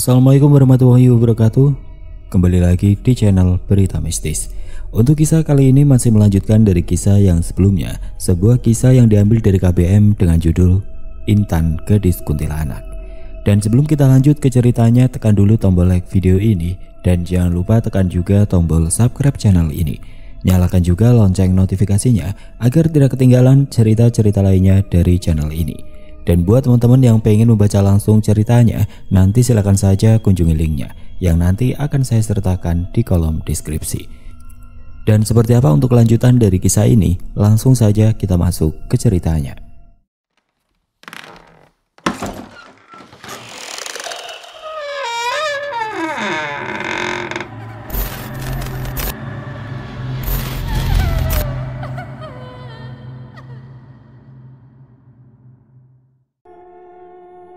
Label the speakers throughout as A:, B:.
A: Assalamualaikum warahmatullahi wabarakatuh. Kembali lagi di channel Berita Mistis. Untuk kisah kali ini masih melanjutkan dari kisah yang sebelumnya, sebuah kisah yang diambil dari KBM dengan judul Intan Gadis Kuntilanak. Dan sebelum kita lanjut ke ceritanya, tekan dulu tombol like video ini dan jangan lupa tekan juga tombol subscribe channel ini. Nyalakan juga lonceng notifikasinya agar tidak ketinggalan cerita-cerita lainnya dari channel ini. Dan buat teman-teman yang pengen membaca langsung ceritanya, nanti silakan saja kunjungi linknya yang nanti akan saya sertakan di kolom deskripsi. Dan seperti apa untuk kelanjutan dari kisah ini, langsung saja kita masuk ke ceritanya.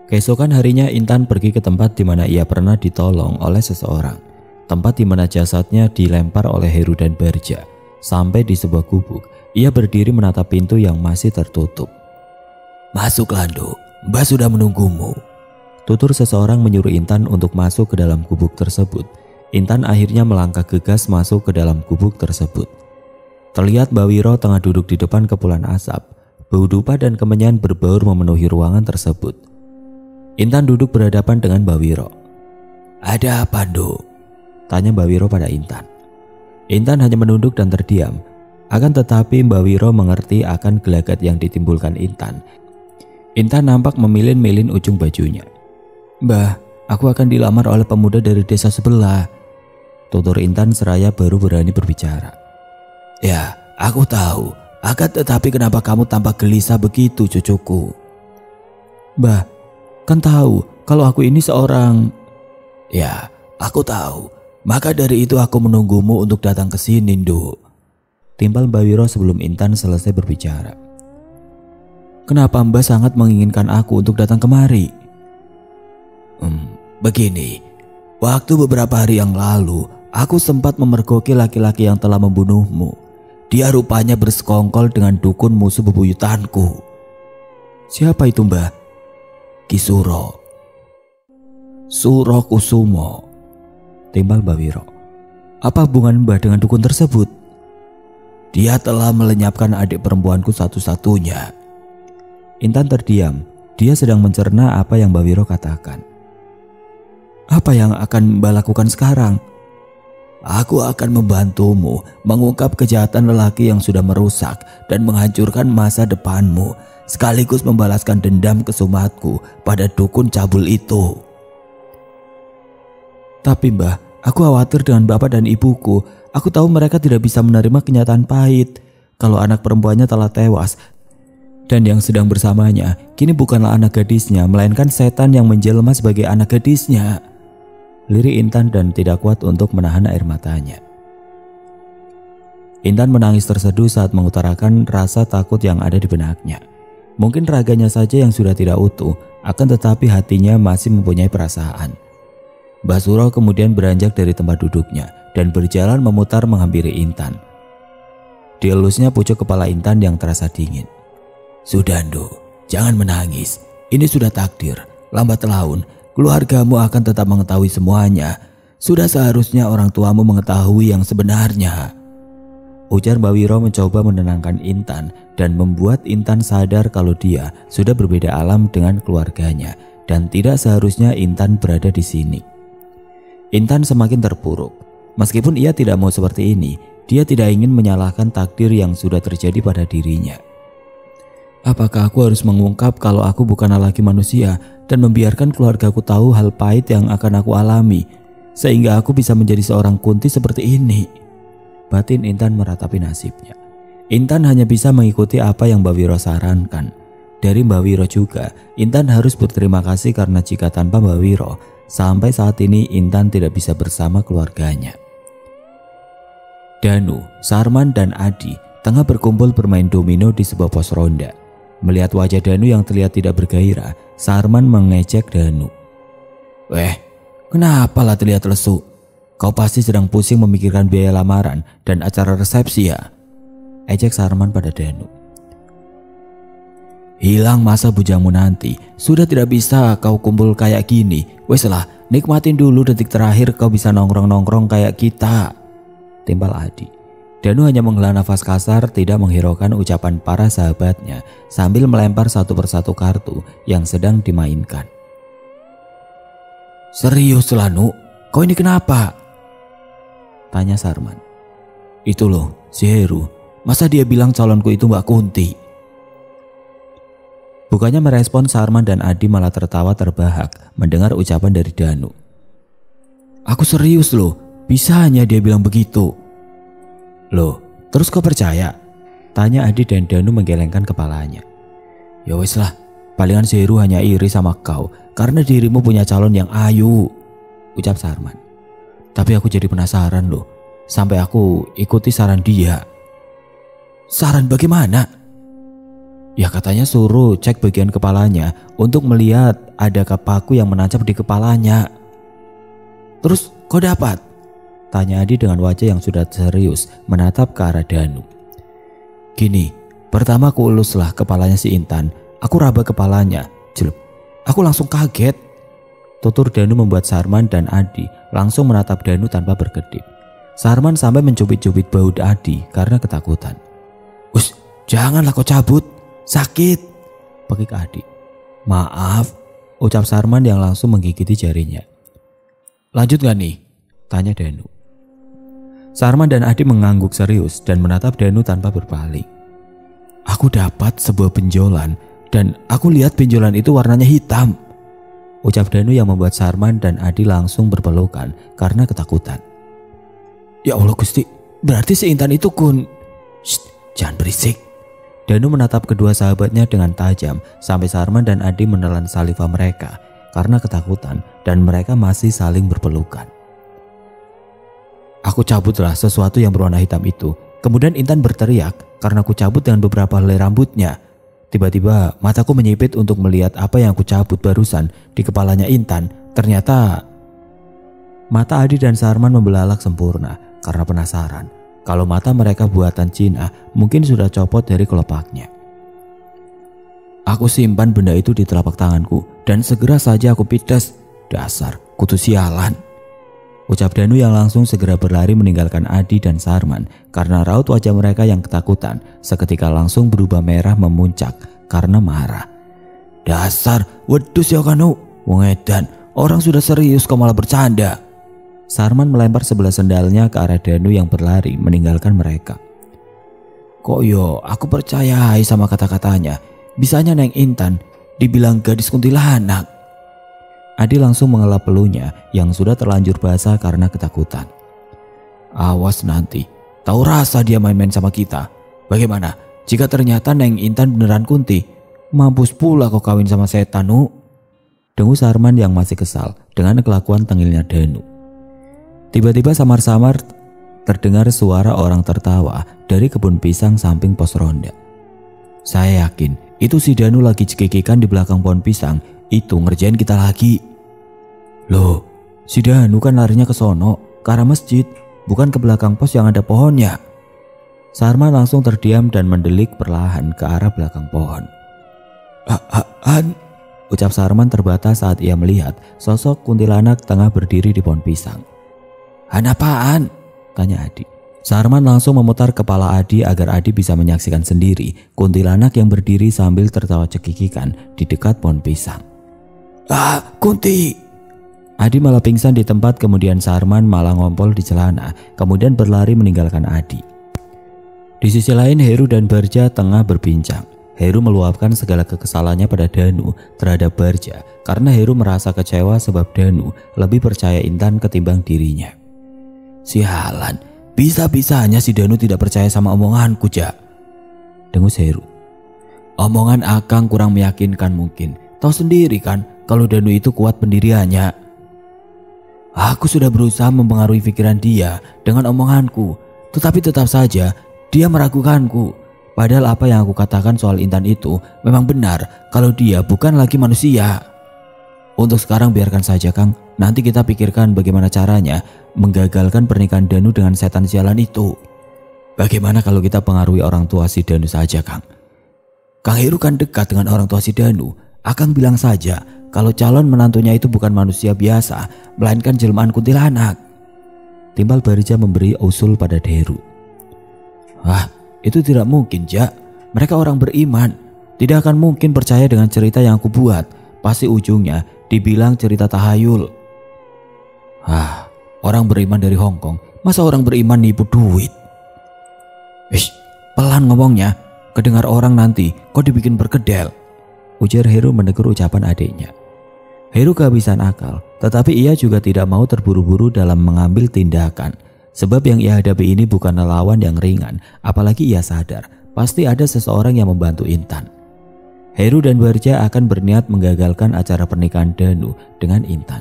A: Keesokan harinya Intan pergi ke tempat di mana ia pernah ditolong oleh seseorang. Tempat di mana jasadnya dilempar oleh Heru dan Barja. Sampai di sebuah gubuk, ia berdiri menatap pintu yang masih tertutup. "Masuk, Lando, Mbah sudah menunggumu," tutur seseorang menyuruh Intan untuk masuk ke dalam gubuk tersebut. Intan akhirnya melangkah gegas masuk ke dalam gubuk tersebut. Terlihat Mbak Wiro tengah duduk di depan kepulan asap. Bau dupa dan kemenyan berbaur memenuhi ruangan tersebut. Intan duduk berhadapan dengan Mbak Wiro. "Ada apa, Nduk?" tanya Mbak Wiro pada Intan. Intan hanya menunduk dan terdiam. Akan tetapi Mbak Wiro mengerti akan gelagat yang ditimbulkan Intan. Intan nampak memilin-milin ujung bajunya. "Mbah, aku akan dilamar oleh pemuda dari desa sebelah," tutur Intan seraya baru berani berbicara. "Ya, aku tahu. Akan tetapi kenapa kamu tampak gelisah begitu, cucuku?" "Mbah, kan tahu kalau aku ini seorang..." "Ya, aku tahu. Maka dari itu aku menunggumu untuk datang ke sini, Nduk," timpal Mbak Wiro sebelum Intan selesai berbicara. "Kenapa Mbah sangat menginginkan aku untuk datang kemari?" Begini. Waktu beberapa hari yang lalu, aku sempat memergoki laki-laki yang telah membunuhmu. Dia rupanya bersekongkol dengan dukun musuh bebuyutanku." "Siapa itu, Mbah?" "Ki Suro. Suro Kusumo," timbal Mbak Wiro. "Apa hubungan Mbah dengan dukun tersebut?" "Dia telah melenyapkan adik perempuanku satu-satunya." Intan terdiam. Dia sedang mencerna apa yang Mbak Wiro katakan. "Apa yang akan Mbah lakukan sekarang?" "Aku akan membantumu mengungkap kejahatan lelaki yang sudah merusak dan menghancurkan masa depanmu, sekaligus membalaskan dendam kesumatku pada dukun cabul itu." "Tapi Mbah, aku khawatir dengan bapak dan ibuku. Aku tahu mereka tidak bisa menerima kenyataan pahit kalau anak perempuannya telah tewas. Dan yang sedang bersamanya kini bukanlah anak gadisnya, melainkan setan yang menjelma sebagai anak gadisnya." Lirik Intan dan tidak kuat untuk menahan air matanya. Intan menangis terseduh saat mengutarakan rasa takut yang ada di benaknya. Mungkin raganya saja yang sudah tidak utuh, akan tetapi hatinya masih mempunyai perasaan. Mbah Suro kemudian beranjak dari tempat duduknya dan berjalan memutar menghampiri Intan. Dielusnya pucuk kepala Intan yang terasa dingin. "Sudah, Nduk, jangan menangis. Ini sudah takdir. Lambat laun, keluargamu akan tetap mengetahui semuanya. Sudah seharusnya orang tuamu mengetahui yang sebenarnya," ujar Mbak Wiro mencoba menenangkan Intan dan membuat Intan sadar kalau dia sudah berbeda alam dengan keluarganya dan tidak seharusnya Intan berada di sini. Intan semakin terpuruk. Meskipun ia tidak mau seperti ini, dia tidak ingin menyalahkan takdir yang sudah terjadi pada dirinya. "Apakah aku harus mengungkap kalau aku bukanlah laki manusia dan membiarkan keluargaku tahu hal pahit yang akan aku alami sehingga aku bisa menjadi seorang kunti seperti ini?" Batin Intan meratapi nasibnya. Intan hanya bisa mengikuti apa yang Mbak Wiro sarankan. Dari Mbak Wiro juga, Intan harus berterima kasih karena jika tanpa Mbak Wiro, sampai saat ini Intan tidak bisa bersama keluarganya. Danu, Sarman dan Adi tengah berkumpul bermain domino di sebuah pos ronda. Melihat wajah Danu yang terlihat tidak bergairah, Sarman mengejek Danu. "Weh, kenapa lah terlihat lesu? Kau pasti sedang pusing memikirkan biaya lamaran dan acara resepsi ya?" ejek Sarman pada Danu. "Hilang masa bujangmu nanti. Sudah tidak bisa kau kumpul kayak gini. Weslah, nikmatin dulu detik terakhir kau bisa nongkrong-nongkrong kayak kita, timpal Adi. Danu hanya menghela nafas kasar, tidak menghiraukan ucapan para sahabatnya sambil melempar satu persatu kartu yang sedang dimainkan. Serius Lanu, kau ini kenapa? Tanya Sarman. Itu loh, si Heru. Masa dia bilang calonku itu Mbak Kunti? Bukannya merespon, Sarman dan Adi malah tertawa terbahak mendengar ucapan dari Danu. Aku serius loh, bisanya dia bilang begitu. Loh, terus kau percaya? Tanya Adi dan Danu menggelengkan kepalanya. Ya wis lah, palingan si Heru hanya iri sama kau karena dirimu punya calon yang ayu, ucap Sarman. Tapi aku jadi penasaran loh, sampai aku ikuti saran dia. Saran bagaimana? Ya katanya suruh cek bagian kepalanya untuk melihat adakah paku yang menancap di kepalanya. Terus kau dapat? Tanya Adi dengan wajah yang sudah serius menatap ke arah Danu. Gini, pertama aku uluslah kepalanya si Intan. Aku raba kepalanya. Jelup. Aku langsung kaget. Tutur Danu membuat Sarman dan Adi langsung menatap Danu tanpa berkedip. Sarman sampai mencubit-cubit bau Adi karena ketakutan. Us, janganlah kau cabut. Sakit, pekik Adi. Maaf, ucap Sarman yang langsung menggigiti jarinya. Lanjut gak nih? Tanya Danu. Sarman dan Adi mengangguk serius dan menatap Danu tanpa berpaling. Aku dapat sebuah benjolan dan aku lihat benjolan itu warnanya hitam, ucap Danu yang membuat Sarman dan Adi langsung berpelukan karena ketakutan. Ya Allah Gusti, berarti si Intan itu Kun. Shh, jangan berisik. Danu menatap kedua sahabatnya dengan tajam sampai Sarman dan Adi menelan saliva mereka karena ketakutan dan mereka masih saling berpelukan. Aku cabutlah sesuatu yang berwarna hitam itu. Kemudian Intan berteriak karena aku cabut dengan beberapa helai rambutnya. Tiba-tiba mataku menyipit untuk melihat apa yang aku cabut barusan di kepalanya Intan. Ternyata mata Adi dan Sarman membelalak sempurna karena penasaran. Kalau mata mereka buatan Cina mungkin sudah copot dari kelopaknya. Aku simpan benda itu di telapak tanganku dan segera saja aku pites. Dasar kutu sialan, ucap Danu yang langsung segera berlari meninggalkan Adi dan Sarman karena raut wajah mereka yang ketakutan seketika langsung berubah merah memuncak karena marah. Dasar wedus ya kanu, wong edan, orang sudah serius kau malah bercanda. Sarman melempar sebelah sendalnya ke arah Danu yang berlari meninggalkan mereka. Kok yo aku percayai sama kata-katanya. Bisanya Neng Intan dibilang gadis kuntilanak. Adi langsung mengelap pelunya yang sudah terlanjur basah karena ketakutan. Awas nanti, tahu rasa dia main-main sama kita. Bagaimana jika ternyata Neng Intan beneran Kunti? Mampus pula kau kawin sama setan, Nu. Dengus Sarman yang masih kesal dengan kelakuan tengilnya Danu. Tiba-tiba samar-samar terdengar suara orang tertawa dari kebun pisang samping pos ronda. Saya yakin itu si Danu lagi cekikikan di belakang pohon pisang itu ngerjain kita lagi. Loh, si Danu kan larinya ke sono, ke arah masjid, bukan ke belakang pos yang ada pohonnya. Sarman langsung terdiam dan mendelik perlahan ke arah belakang pohon. Ucap Sarman terbatas saat ia melihat sosok kuntilanak tengah berdiri di pohon pisang. Apaan? Tanya Adi. Sarman langsung memutar kepala Adi agar Adi bisa menyaksikan sendiri kuntilanak yang berdiri sambil tertawa cekikikan di dekat pohon pisang. Kunti! Adi malah pingsan di tempat, kemudian Sarman malah ngompol di celana, kemudian berlari meninggalkan Adi. Di sisi lain Heru dan Barja tengah berbincang. Heru meluapkan segala kekesalannya pada Danu terhadap Barja karena Heru merasa kecewa sebab Danu lebih percaya Intan ketimbang dirinya. Sialan, bisa-bisanya si Danu tidak percaya sama omonganku, Jak, dengus Heru. Omongan Akang kurang meyakinkan mungkin. Tahu sendiri kan kalau Danu itu kuat pendiriannya. Aku sudah berusaha mempengaruhi pikiran dia dengan omonganku, tetapi tetap saja dia meragukanku. Padahal apa yang aku katakan soal Intan itu memang benar kalau dia bukan lagi manusia. Untuk sekarang biarkan saja Kang, nanti kita pikirkan bagaimana caranya menggagalkan pernikahan Danu dengan setan sialan itu. Bagaimana kalau kita pengaruhi orang tua si Danu saja Kang? Kang Heru kan dekat dengan orang tua si Danu. Akang bilang saja kalau calon menantunya itu bukan manusia biasa, melainkan jelmaan kuntilanak. Timbal Barja memberi usul pada Deru. Wah, itu tidak mungkin, Jak. Mereka orang beriman. Tidak akan mungkin percaya dengan cerita yang aku buat. Pasti ujungnya dibilang cerita tahayul. Orang beriman dari Hong Kong, masa orang beriman nipu duit? Ish, pelan ngomongnya. Kedengar orang nanti kau dibikin berkedel, ujar Heru menegur ucapan adiknya. Heru kehabisan akal, tetapi ia juga tidak mau terburu-buru dalam mengambil tindakan. Sebab yang ia hadapi ini bukan lawan yang ringan, apalagi ia sadar pasti ada seseorang yang membantu Intan. Heru dan Barja akan berniat menggagalkan acara pernikahan Danu dengan Intan.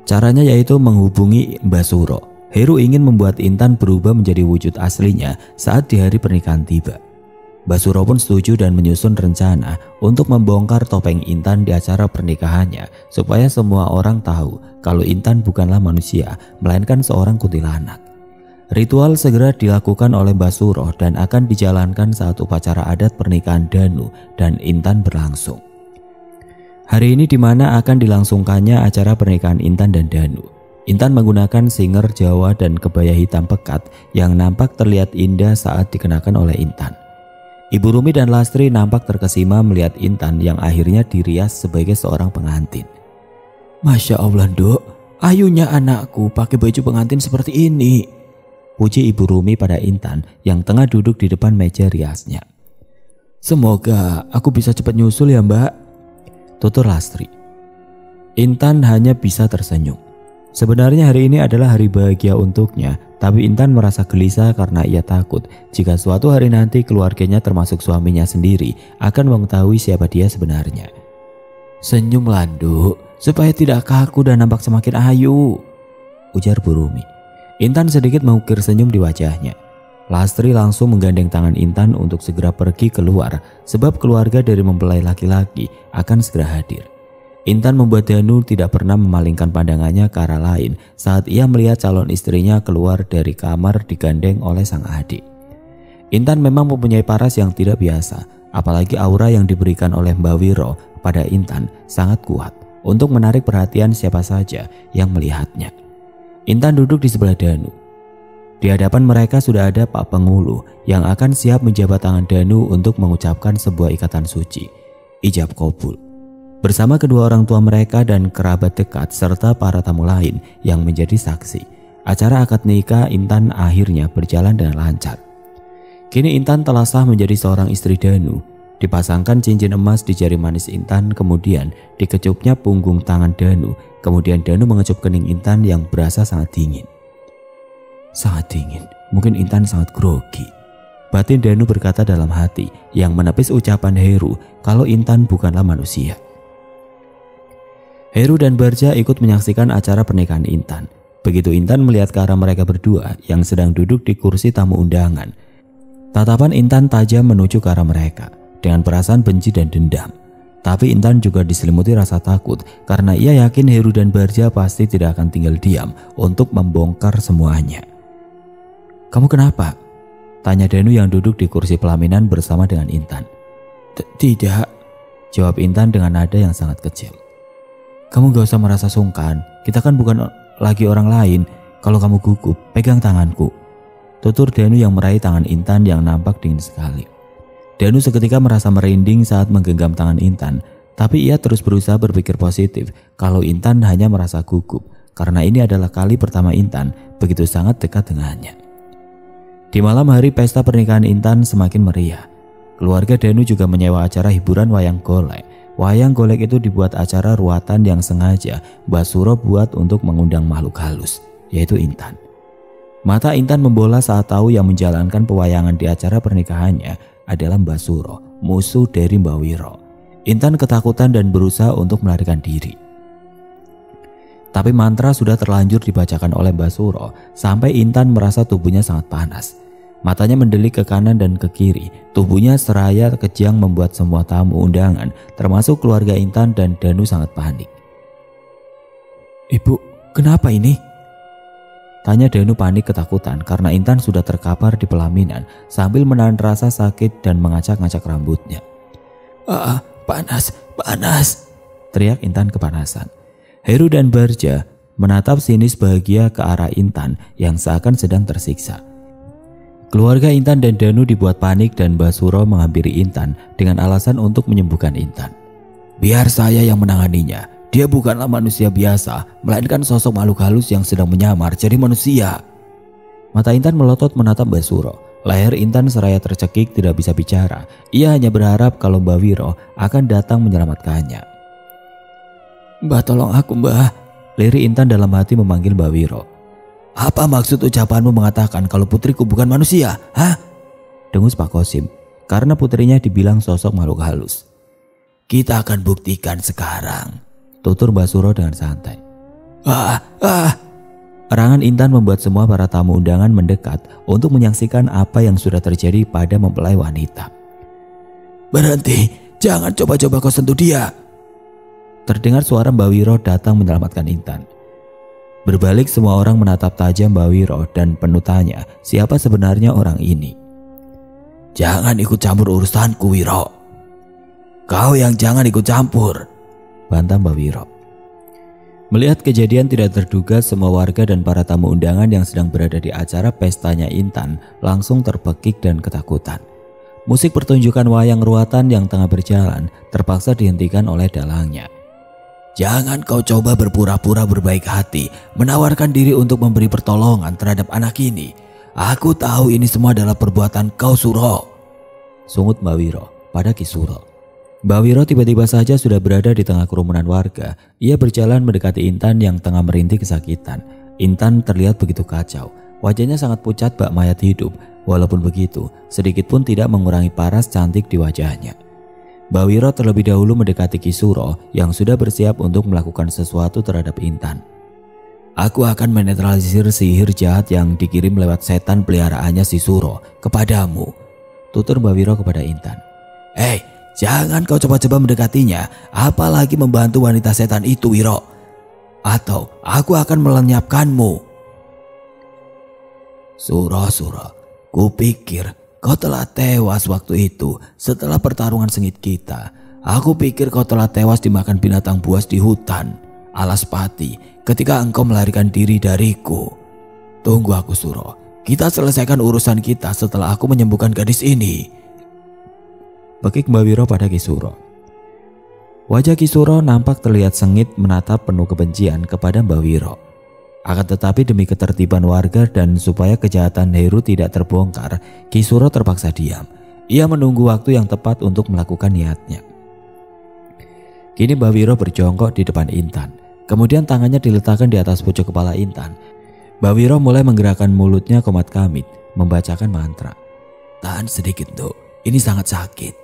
A: Caranya yaitu menghubungi Mbah Suro. Heru ingin membuat Intan berubah menjadi wujud aslinya saat di hari pernikahan tiba. Mbah Suro pun setuju dan menyusun rencana untuk membongkar topeng Intan di acara pernikahannya supaya semua orang tahu kalau Intan bukanlah manusia melainkan seorang kuntilanak. Ritual segera dilakukan oleh Mbah Suro dan akan dijalankan saat upacara adat pernikahan Danu dan Intan berlangsung. Hari ini di mana akan dilangsungkannya acara pernikahan Intan dan Danu. Intan menggunakan singer Jawa dan kebaya hitam pekat yang nampak terlihat indah saat dikenakan oleh Intan. Ibu Rumi dan Lastri nampak terkesima melihat Intan yang akhirnya dirias sebagai seorang pengantin. Masya Allah, Dok, ayunya anakku pakai baju pengantin seperti ini, puji Ibu Rumi pada Intan yang tengah duduk di depan meja riasnya. Semoga aku bisa cepat nyusul ya, Mbak, tutur Lastri. Intan hanya bisa tersenyum. Sebenarnya hari ini adalah hari bahagia untuknya, tapi Intan merasa gelisah karena ia takut jika suatu hari nanti keluarganya termasuk suaminya sendiri akan mengetahui siapa dia sebenarnya. Senyum Landu, supaya tidak kaku dan nampak semakin ayu, ujar Bu Rumi. Intan sedikit mengukir senyum di wajahnya. Lastri langsung menggandeng tangan Intan untuk segera pergi keluar sebab keluarga dari mempelai laki-laki akan segera hadir. Intan membuat Danu tidak pernah memalingkan pandangannya ke arah lain saat ia melihat calon istrinya keluar dari kamar digandeng oleh sang adik. Intan memang mempunyai paras yang tidak biasa, apalagi aura yang diberikan oleh Mbak Wiro pada Intan sangat kuat untuk menarik perhatian siapa saja yang melihatnya. Intan duduk di sebelah Danu. Di hadapan mereka sudah ada Pak Pengulu yang akan siap menjabat tangan Danu untuk mengucapkan sebuah ikatan suci, ijab kabul. Bersama kedua orang tua mereka dan kerabat dekat serta para tamu lain yang menjadi saksi, acara akad nikah Intan akhirnya berjalan dengan lancar. Kini Intan telah sah menjadi seorang istri Danu. Dipasangkan cincin emas di jari manis Intan, kemudian dikecupnya punggung tangan Danu, kemudian Danu mengecup kening Intan yang berasa sangat dingin. Sangat dingin, mungkin Intan sangat grogi, batin Danu berkata dalam hati yang menepis ucapan Heru kalau Intan bukanlah manusia. Heru dan Barja ikut menyaksikan acara pernikahan Intan. Begitu Intan melihat ke arah mereka berdua yang sedang duduk di kursi tamu undangan, tatapan Intan tajam menuju ke arah mereka dengan perasaan benci dan dendam. Tapi Intan juga diselimuti rasa takut karena ia yakin Heru dan Barja pasti tidak akan tinggal diam untuk membongkar semuanya. Kamu kenapa? Tanya Danu yang duduk di kursi pelaminan bersama dengan Intan. Tidak, jawab Intan dengan nada yang sangat kecil. Kamu gak usah merasa sungkan, kita kan bukan lagi orang lain. Kalau kamu gugup, pegang tanganku, tutur Danu yang meraih tangan Intan yang nampak dingin sekali. Danu seketika merasa merinding saat menggenggam tangan Intan, tapi ia terus berusaha berpikir positif kalau Intan hanya merasa gugup karena ini adalah kali pertama Intan begitu sangat dekat dengannya. Di malam hari pesta pernikahan Intan semakin meriah. Keluarga Danu juga menyewa acara hiburan wayang golek. Wayang golek itu dibuat acara ruatan yang sengaja Mbah Suro buat untuk mengundang makhluk halus, yaitu Intan. Mata Intan membola saat tahu yang menjalankan pewayangan di acara pernikahannya adalah Mbah Suro, musuh dari Mbah Wiro. Intan ketakutan dan berusaha untuk melarikan diri. Tapi mantra sudah terlanjur dibacakan oleh Mbah Suro sampai Intan merasa tubuhnya sangat panas. Matanya mendelik ke kanan dan ke kiri. Tubuhnya seraya kejang membuat semua tamu undangan termasuk keluarga Intan dan Danu sangat panik. Ibu, kenapa ini? Tanya Danu panik ketakutan karena Intan sudah terkapar di pelaminan sambil menahan rasa sakit dan mengacak-ngacak rambutnya. Panas, panas, teriak Intan kepanasan. Heru dan Barja menatap sinis bahagia ke arah Intan yang seakan sedang tersiksa. Keluarga Intan dan Danu dibuat panik dan Basuro menghampiri Intan dengan alasan untuk menyembuhkan Intan. Biar saya yang menanganinya. Dia bukanlah manusia biasa, melainkan sosok makhluk halus yang sedang menyamar jadi manusia. Mata Intan melotot menatap Basuro. Leher Intan seraya tercekik tidak bisa bicara. Ia hanya berharap kalau Mbak Wiro akan datang menyelamatkannya. Mbah, tolong aku, Mbah. Lirih Intan dalam hati memanggil Mbak Wiro. Apa maksud ucapanmu mengatakan kalau putriku bukan manusia? Hah? Dengus Pak Kosim karena putrinya dibilang sosok makhluk halus. Kita akan buktikan sekarang, tutur Basuro dengan santai. Erangan Intan membuat semua para tamu undangan mendekat untuk menyaksikan apa yang sudah terjadi pada mempelai wanita. Berhenti, jangan coba-coba kau sentuh dia. Terdengar suara Mbak Wiro datang menyelamatkan Intan. Berbalik semua orang menatap tajam Mbak Wiro dan penuh tanya siapa sebenarnya orang ini. Jangan ikut campur urusanku, Wiro. Kau yang jangan ikut campur, bantah Mbak Wiro. Melihat kejadian tidak terduga, semua warga dan para tamu undangan yang sedang berada di acara pestanya Intan langsung terpekik dan ketakutan. Musik pertunjukan wayang ruatan yang tengah berjalan terpaksa dihentikan oleh dalangnya. Jangan kau coba berpura-pura berbaik hati, menawarkan diri untuk memberi pertolongan terhadap anak ini. Aku tahu ini semua adalah perbuatan kau, Suro, sungut Mbak Wiro pada Ki Suro. Mbak Wiro tiba-tiba saja sudah berada di tengah kerumunan warga. Ia berjalan mendekati Intan yang tengah merintih kesakitan. Intan terlihat begitu kacau. Wajahnya sangat pucat bak mayat hidup. Walaupun begitu, sedikit pun tidak mengurangi paras cantik di wajahnya. Mbak Wiro terlebih dahulu mendekati Ki Suro yang sudah bersiap untuk melakukan sesuatu terhadap Intan. Aku akan menetralisir sihir jahat yang dikirim lewat setan peliharaannya si Suro kepadamu, tutur Mbak Wiro kepada Intan. Hei, jangan kau coba-coba mendekatinya, apalagi membantu wanita setan itu, Wiro. Atau aku akan melenyapkanmu. Suro, kupikir kau telah tewas waktu itu setelah pertarungan sengit kita. Aku pikir kau telah tewas dimakan binatang buas di hutan Alaspati ketika engkau melarikan diri dariku. Tunggu aku, Suro. Kita selesaikan urusan kita setelah aku menyembuhkan gadis ini, bekik Mbak Wiro pada Ki Suro. Wajah Ki Suro nampak terlihat sengit menatap penuh kebencian kepada Mbak Wiro. Akan tetapi demi ketertiban warga dan supaya kejahatan Heru tidak terbongkar, Ki Suro terpaksa diam. Ia menunggu waktu yang tepat untuk melakukan niatnya. Kini Mbak Wiro berjongkok di depan Intan. Kemudian tangannya diletakkan di atas pucuk kepala Intan. Mbak Wiro mulai menggerakkan mulutnya komat kamit, membacakan mantra. Tahan sedikit, Dok. Ini sangat sakit.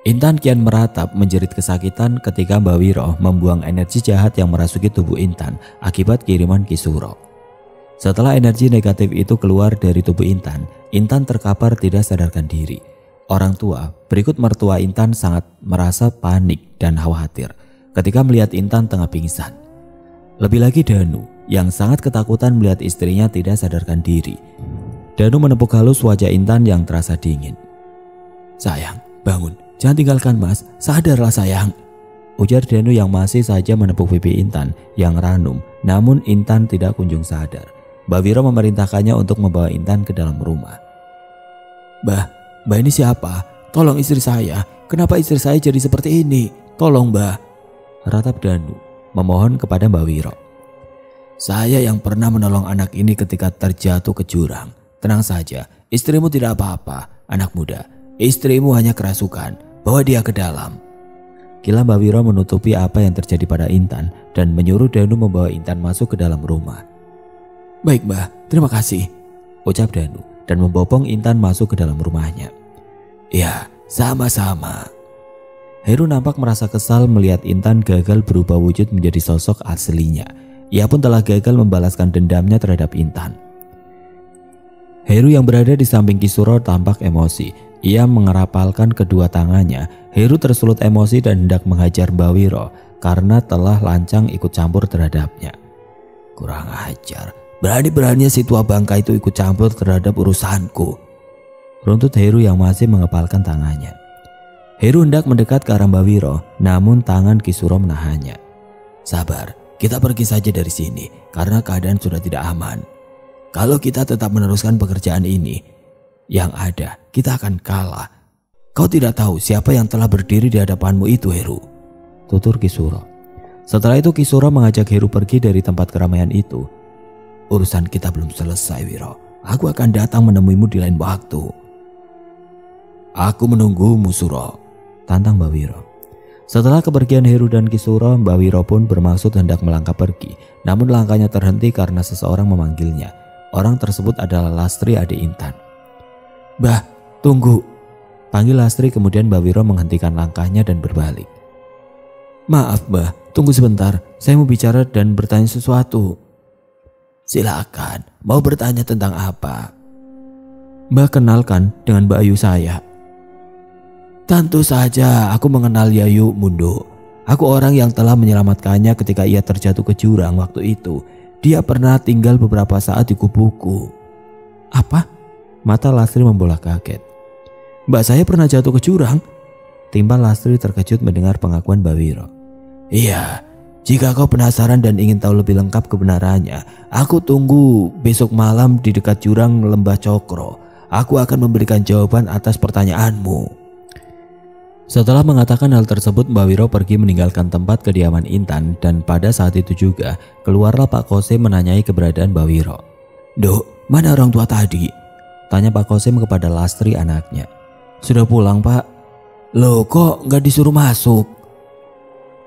A: Intan kian meratap menjerit kesakitan ketika Mbak Wiro membuang energi jahat yang merasuki tubuh Intan akibat kiriman Ki Suro. Setelah energi negatif itu keluar dari tubuh Intan, Intan terkapar tidak sadarkan diri. Orang tua, berikut mertua Intan sangat merasa panik dan khawatir ketika melihat Intan tengah pingsan. Lebih lagi Danu yang sangat ketakutan melihat istrinya tidak sadarkan diri. Danu menepuk halus wajah Intan yang terasa dingin. Sayang, bangun. Jangan tinggalkan Mas, sadarlah sayang, ujar Danu yang masih saja menepuk pipi Intan yang ranum. Namun Intan tidak kunjung sadar. Mbak Wiro memerintahkannya untuk membawa Intan ke dalam rumah. Mbak ini siapa? Tolong istri saya. Kenapa istri saya jadi seperti ini? Tolong Mbak, ratap Danu memohon kepada Mbak Wiro. Saya yang pernah menolong anak ini ketika terjatuh ke jurang. Tenang saja, istrimu tidak apa-apa, anak muda. Istrimu hanya kerasukan. Bawa dia ke dalam. Kila Mbak Wiro menutupi apa yang terjadi pada Intan dan menyuruh Danu membawa Intan masuk ke dalam rumah. Baik Mbak, terima kasih, ucap Danu dan membopong Intan masuk ke dalam rumahnya. Ya, sama-sama. Heru nampak merasa kesal melihat Intan gagal berubah wujud menjadi sosok aslinya. Ia pun telah gagal membalaskan dendamnya terhadap Intan. Heru yang berada di samping Ki Suro tampak emosi. Ia mengerapalkan kedua tangannya. Heru tersulut emosi dan hendak menghajar Mbak Wiro karena telah lancang ikut campur terhadapnya. Kurang ajar, berani-beraninya si tua bangka itu ikut campur terhadap urusanku, runtut Heru yang masih mengepalkan tangannya. Heru hendak mendekat ke arah Mbak Wiro, namun tangan Ki Suro menahannya. Sabar, kita pergi saja dari sini karena keadaan sudah tidak aman. Kalau kita tetap meneruskan pekerjaan ini, yang ada kita akan kalah. Kau tidak tahu siapa yang telah berdiri di hadapanmu itu, Heru, tutur Ki Suro. Setelah itu Ki Suro mengajak Heru pergi dari tempat keramaian itu. Urusan kita belum selesai, Wiro. Aku akan datang menemuimu di lain waktu. Aku menunggumu, Suro, tantang Mbak Wiro. Setelah kepergian Heru dan Ki Suro, Mbak Wiro pun bermaksud hendak melangkah pergi. Namun langkahnya terhenti karena seseorang memanggilnya. Orang tersebut adalah Lastri, adik Intan. Mbah, tunggu, panggil Lastri. Kemudian Mbak Wiro menghentikan langkahnya dan berbalik. Maaf Mbah, tunggu sebentar, saya mau bicara dan bertanya sesuatu. Silakan, mau bertanya tentang apa? Mbah, kenalkan dengan Mbak Ayu saya. Tentu saja aku mengenal Yayu Mundo. Aku orang yang telah menyelamatkannya ketika ia terjatuh ke jurang waktu itu. Dia pernah tinggal beberapa saat di kubuku. Apa? Mata Lastri membola kaget. Mbak saya pernah jatuh ke jurang? Timbal Lastri terkejut mendengar pengakuan Mbak Wiro. Iya, jika kau penasaran dan ingin tahu lebih lengkap kebenarannya, aku tunggu besok malam di dekat jurang Lembah Cokro. Aku akan memberikan jawaban atas pertanyaanmu. Setelah mengatakan hal tersebut, Mbak Wiro pergi meninggalkan tempat kediaman Intan dan pada saat itu juga keluarlah Pak Kosim menanyai keberadaan Mbak Wiro. Dok, mana orang tua tadi? Tanya Pak Kosim kepada Lastri anaknya. Sudah pulang Pak. Loh kok nggak disuruh masuk?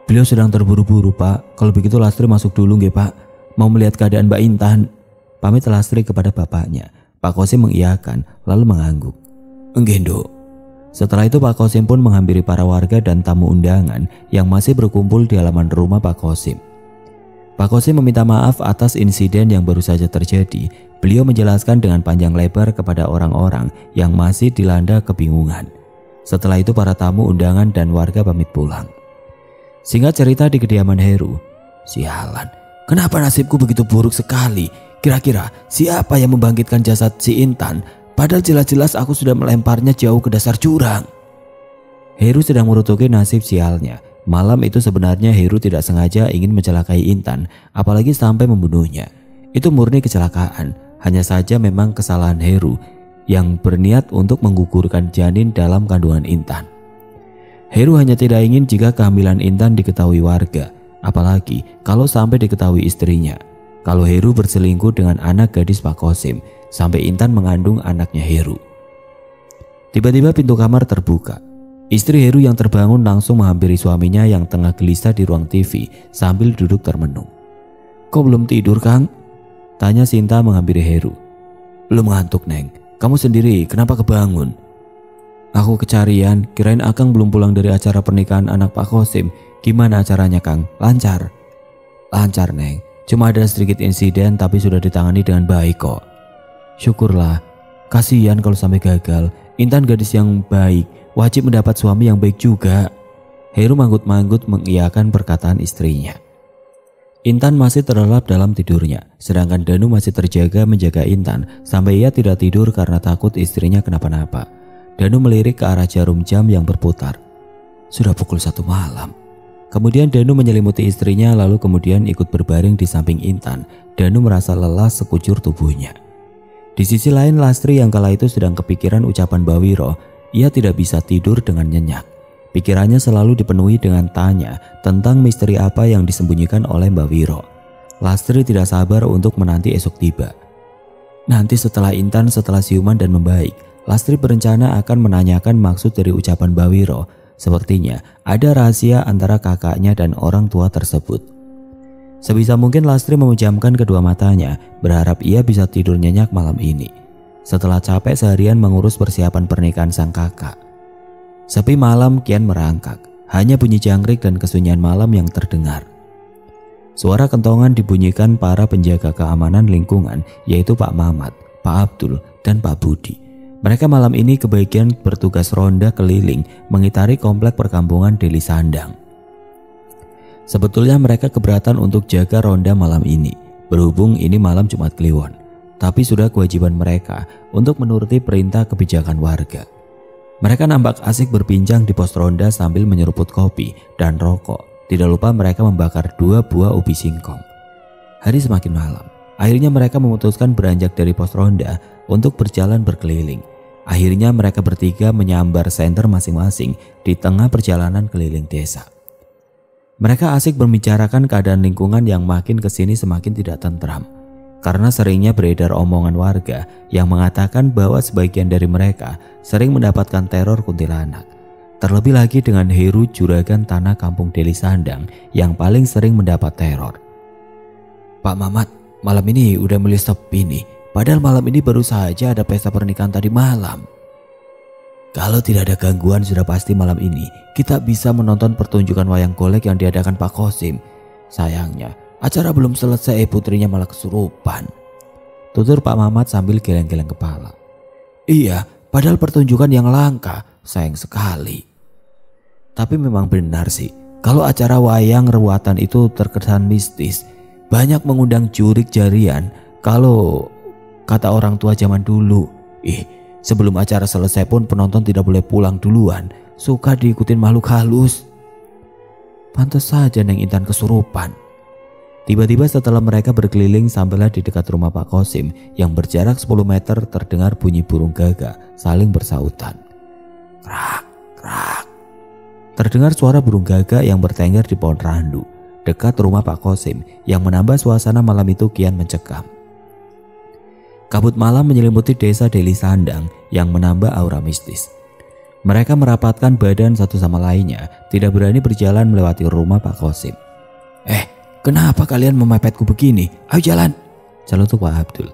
A: Beliau sedang terburu-buru Pak. Kalau begitu Lastri masuk dulu nggih Pak. Mau melihat keadaan Mbak Intan. Pamit Lastri kepada bapaknya. Pak Kosim mengiyakan lalu mengangguk. Enggih Dok. Setelah itu Pak Kosim pun menghampiri para warga dan tamu undangan yang masih berkumpul di halaman rumah Pak Kosim. Pak Kosim meminta maaf atas insiden yang baru saja terjadi. Beliau menjelaskan dengan panjang lebar kepada orang-orang yang masih dilanda kebingungan. Setelah itu para tamu undangan dan warga pamit pulang. Singkat cerita di kediaman Heru. Sialan, kenapa nasibku begitu buruk sekali? Kira-kira siapa yang membangkitkan jasad si Intan? Padahal jelas-jelas aku sudah melemparnya jauh ke dasar jurang. Heru sedang merutuki nasib sialnya. Malam itu sebenarnya Heru tidak sengaja ingin mencelakai Intan, apalagi sampai membunuhnya. Itu murni kecelakaan. Hanya saja memang kesalahan Heru yang berniat untuk menggugurkan janin dalam kandungan Intan. Heru hanya tidak ingin jika kehamilan Intan diketahui warga, apalagi kalau sampai diketahui istrinya. Kalau Heru berselingkuh dengan anak gadis Pak Kosim, sampai Intan mengandung anaknya Heru. Tiba-tiba pintu kamar terbuka. Istri Heru yang terbangun langsung menghampiri suaminya yang tengah gelisah di ruang TV sambil duduk termenung. Kok belum tidur Kang? Tanya Sinta menghampiri Heru. Belum ngantuk Neng, kamu sendiri kenapa kebangun? Aku kecarian, kirain Akang belum pulang dari acara pernikahan anak Pak Kosim. Gimana acaranya Kang? Lancar? Lancar Neng, cuma ada sedikit insiden tapi sudah ditangani dengan baik kok. Syukurlah, kasihan kalau sampai gagal. Intan gadis yang baik, wajib mendapat suami yang baik juga. Heru manggut-manggut mengiyakan perkataan istrinya. Intan masih terlelap dalam tidurnya, sedangkan Danu masih terjaga menjaga Intan sampai ia tidak tidur karena takut istrinya kenapa-napa. Danu melirik ke arah jarum jam yang berputar. Sudah pukul 1 malam. Kemudian Danu menyelimuti istrinya lalu kemudian ikut berbaring di samping Intan. Danu merasa lelah sekujur tubuhnya. Di sisi lain Lastri yang kala itu sedang kepikiran ucapan Mbak Wiro. Ia tidak bisa tidur dengan nyenyak. Pikirannya selalu dipenuhi dengan tanya tentang misteri apa yang disembunyikan oleh Mbak Wiro. Lastri tidak sabar untuk menanti esok tiba. Nanti setelah Intan setelah siuman dan membaik, Lastri berencana akan menanyakan maksud dari ucapan Mbak Wiro. Sepertinya ada rahasia antara kakaknya dan orang tua tersebut. Sebisa mungkin Lastri memejamkan kedua matanya, berharap ia bisa tidur nyenyak malam ini. Setelah capek seharian mengurus persiapan pernikahan sang kakak. Sepi malam kian merangkak, hanya bunyi jangkrik dan kesunyian malam yang terdengar. Suara kentongan dibunyikan para penjaga keamanan lingkungan, yaitu Pak Mamat, Pak Abdul, dan Pak Budi. Mereka malam ini kebagian bertugas ronda keliling mengitari komplek perkampungan Deli Sandang. Sebetulnya mereka keberatan untuk jaga ronda malam ini, berhubung ini malam Jumat Kliwon. Tapi sudah kewajiban mereka untuk menuruti perintah kebijakan warga. Mereka nampak asik berbincang di pos ronda sambil menyeruput kopi dan rokok. Tidak lupa mereka membakar 2 buah ubi singkong. Hari semakin malam. Akhirnya mereka memutuskan beranjak dari pos ronda untuk berjalan berkeliling. Akhirnya mereka bertiga menyambar senter masing-masing di tengah perjalanan keliling desa. Mereka asik membicarakan keadaan lingkungan yang makin kesini semakin tidak tentram. Karena seringnya beredar omongan warga yang mengatakan bahwa sebagian dari mereka sering mendapatkan teror kuntilanak. Terlebih lagi dengan Heru, juragan tanah kampung Deli Sandang yang paling sering mendapat teror. Pak Mamat, malam ini udah mulai sepi nih. Padahal malam ini baru saja ada pesta pernikahan tadi malam. Kalau tidak ada gangguan sudah pasti malam ini kita bisa menonton pertunjukan wayang golek yang diadakan Pak Kosim. Sayangnya acara belum selesai, putrinya malah kesurupan. Tutur Pak Mamat sambil geleng-geleng kepala. Iya, padahal pertunjukan yang langka, sayang sekali. Tapi memang benar sih, kalau acara wayang ruatan itu terkesan mistis. Banyak mengundang jurik jarian kalau kata orang tua zaman dulu. Sebelum acara selesai pun penonton tidak boleh pulang duluan, suka diikutin makhluk halus. Pantas saja Neng Intan kesurupan. Tiba-tiba setelah mereka berkeliling sampailah di dekat rumah Pak Kosim yang berjarak 10 meter terdengar bunyi burung gagak saling bersautan. Krak, krak. Terdengar suara burung gagak yang bertengger di pohon randu dekat rumah Pak Kosim yang menambah suasana malam itu kian mencekam. Kabut malam menyelimuti desa Deli Sandang yang menambah aura mistis. Mereka merapatkan badan satu sama lainnya, tidak berani berjalan melewati rumah Pak Kosim. Kenapa kalian memepetku begini? Ayo jalan, celutuk Pak Abdul.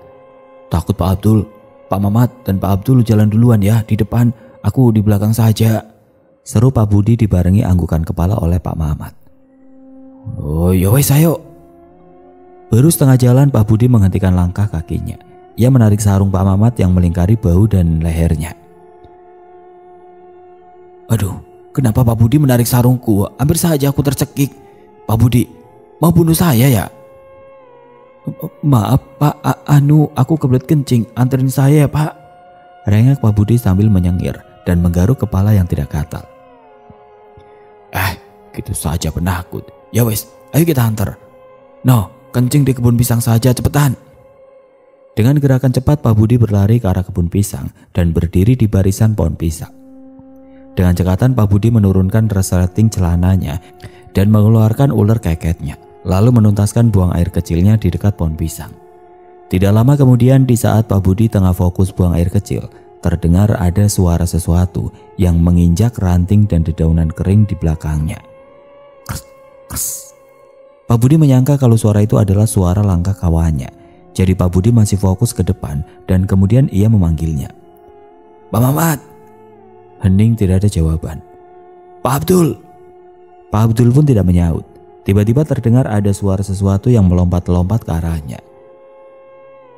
A: Takut Pak Abdul, Pak Mamat dan Pak Abdul jalan duluan ya di depan, aku di belakang saja, seru Pak Budi dibarengi anggukan kepala oleh Pak Mamat. Oh ya wes ayo. Baru setengah jalan Pak Budi menghentikan langkah kakinya. Ia menarik sarung Pak Mamat yang melingkari bahu dan lehernya. Aduh, kenapa Pak Budi menarik sarungku? Hampir saja aku tercekik. Pak Budi, mau bunuh saya ya? Maaf Pak, aku kebelet kencing, anterin saya ya Pak. Rengek Pak Budi sambil menyengir dan menggaruk kepala yang tidak gatal. Gitu saja penakut. Ya wes, ayo kita antar. No, kencing di kebun pisang saja, cepetan. Dengan gerakan cepat Pak Budi berlari ke arah kebun pisang dan berdiri di barisan pohon pisang. Dengan cekatan Pak Budi menurunkan resleting celananya dan mengeluarkan ular keketnya, lalu menuntaskan buang air kecilnya di dekat pohon pisang. Tidak lama kemudian di saat Pak Budi tengah fokus buang air kecil, terdengar ada suara sesuatu yang menginjak ranting dan dedaunan kering di belakangnya. Kers, kers. Pak Budi menyangka kalau suara itu adalah suara langkah kawannya. Jadi Pak Budi masih fokus ke depan dan kemudian ia memanggilnya. Pak Mamat. Hening tidak ada jawaban. Pak Abdul. Pak Abdul pun tidak menyaut. Tiba-tiba terdengar ada suara sesuatu yang melompat-lompat ke arahnya.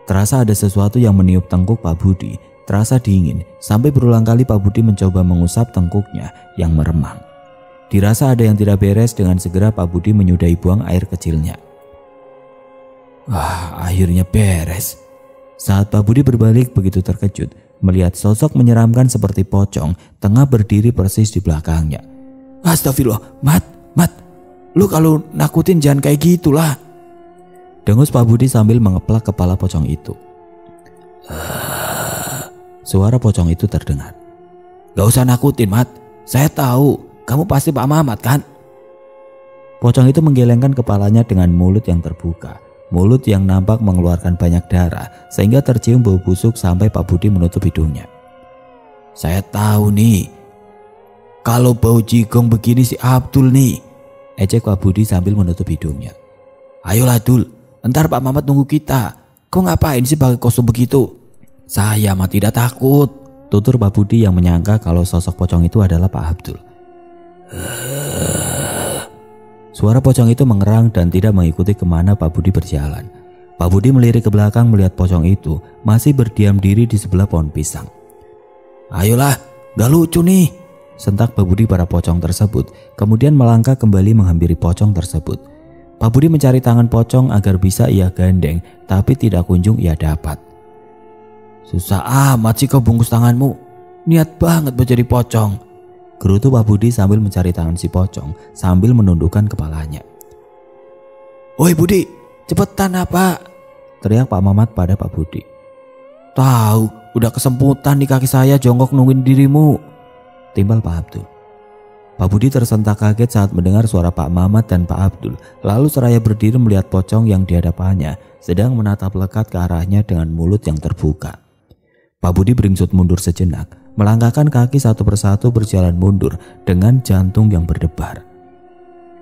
A: Terasa ada sesuatu yang meniup tengkuk Pak Budi. Terasa dingin sampai berulang kali Pak Budi mencoba mengusap tengkuknya yang meremang. Dirasa ada yang tidak beres dengan segera Pak Budi menyudahi buang air kecilnya. Akhirnya beres. Saat Pak Budi berbalik begitu terkejut melihat sosok menyeramkan seperti pocong tengah berdiri persis di belakangnya. Astagfirullah, Mat, lu kalau nakutin jangan kayak gitulah, dengus Pak Budi sambil mengeplak kepala pocong itu. Suara pocong itu terdengar. Gak usah nakutin Mat, saya tahu kamu pasti Pak Mamat kan? Pocong itu menggelengkan kepalanya dengan mulut yang terbuka. Mulut yang nampak mengeluarkan banyak darah sehingga tercium bau busuk sampai Pak Budi menutup hidungnya. Saya tahu nih, kalau bau jigong begini si Abdul nih, ejek Pak Budi sambil menutup hidungnya. Ayolah Dul, ntar Pak Mamat nunggu kita. Kau ngapain sih pakai kostum begitu? Saya mah tidak takut, tutur Pak Budi yang menyangka kalau sosok pocong itu adalah Pak Abdul. Suara pocong itu mengerang dan tidak mengikuti kemana Pak Budi berjalan. Pak Budi melirik ke belakang melihat pocong itu masih berdiam diri di sebelah pohon pisang. Ayolah, gak lucu nih, sentak Pak Budi pada pocong tersebut, kemudian melangkah kembali menghampiri pocong tersebut. Pak Budi mencari tangan pocong agar bisa ia gandeng, tapi tidak kunjung ia dapat. Susah amat sih kau bungkus tanganmu. Niat banget mau jadi pocong, gerutu Pak Budi sambil mencari tangan si pocong sambil menundukkan kepalanya. Woi Budi, cepetan apa? Teriak Pak Mamat pada Pak Budi. Tahu, udah kesemputan di kaki saya jongkok nungguin dirimu, timbal Pak Abdul. Pak Budi tersentak kaget saat mendengar suara Pak Mamat dan Pak Abdul, lalu seraya berdiri melihat pocong yang di hadapannya sedang menatap lekat ke arahnya dengan mulut yang terbuka. Pak Budi beringsut mundur sejenak, melangkahkan kaki satu persatu berjalan mundur dengan jantung yang berdebar.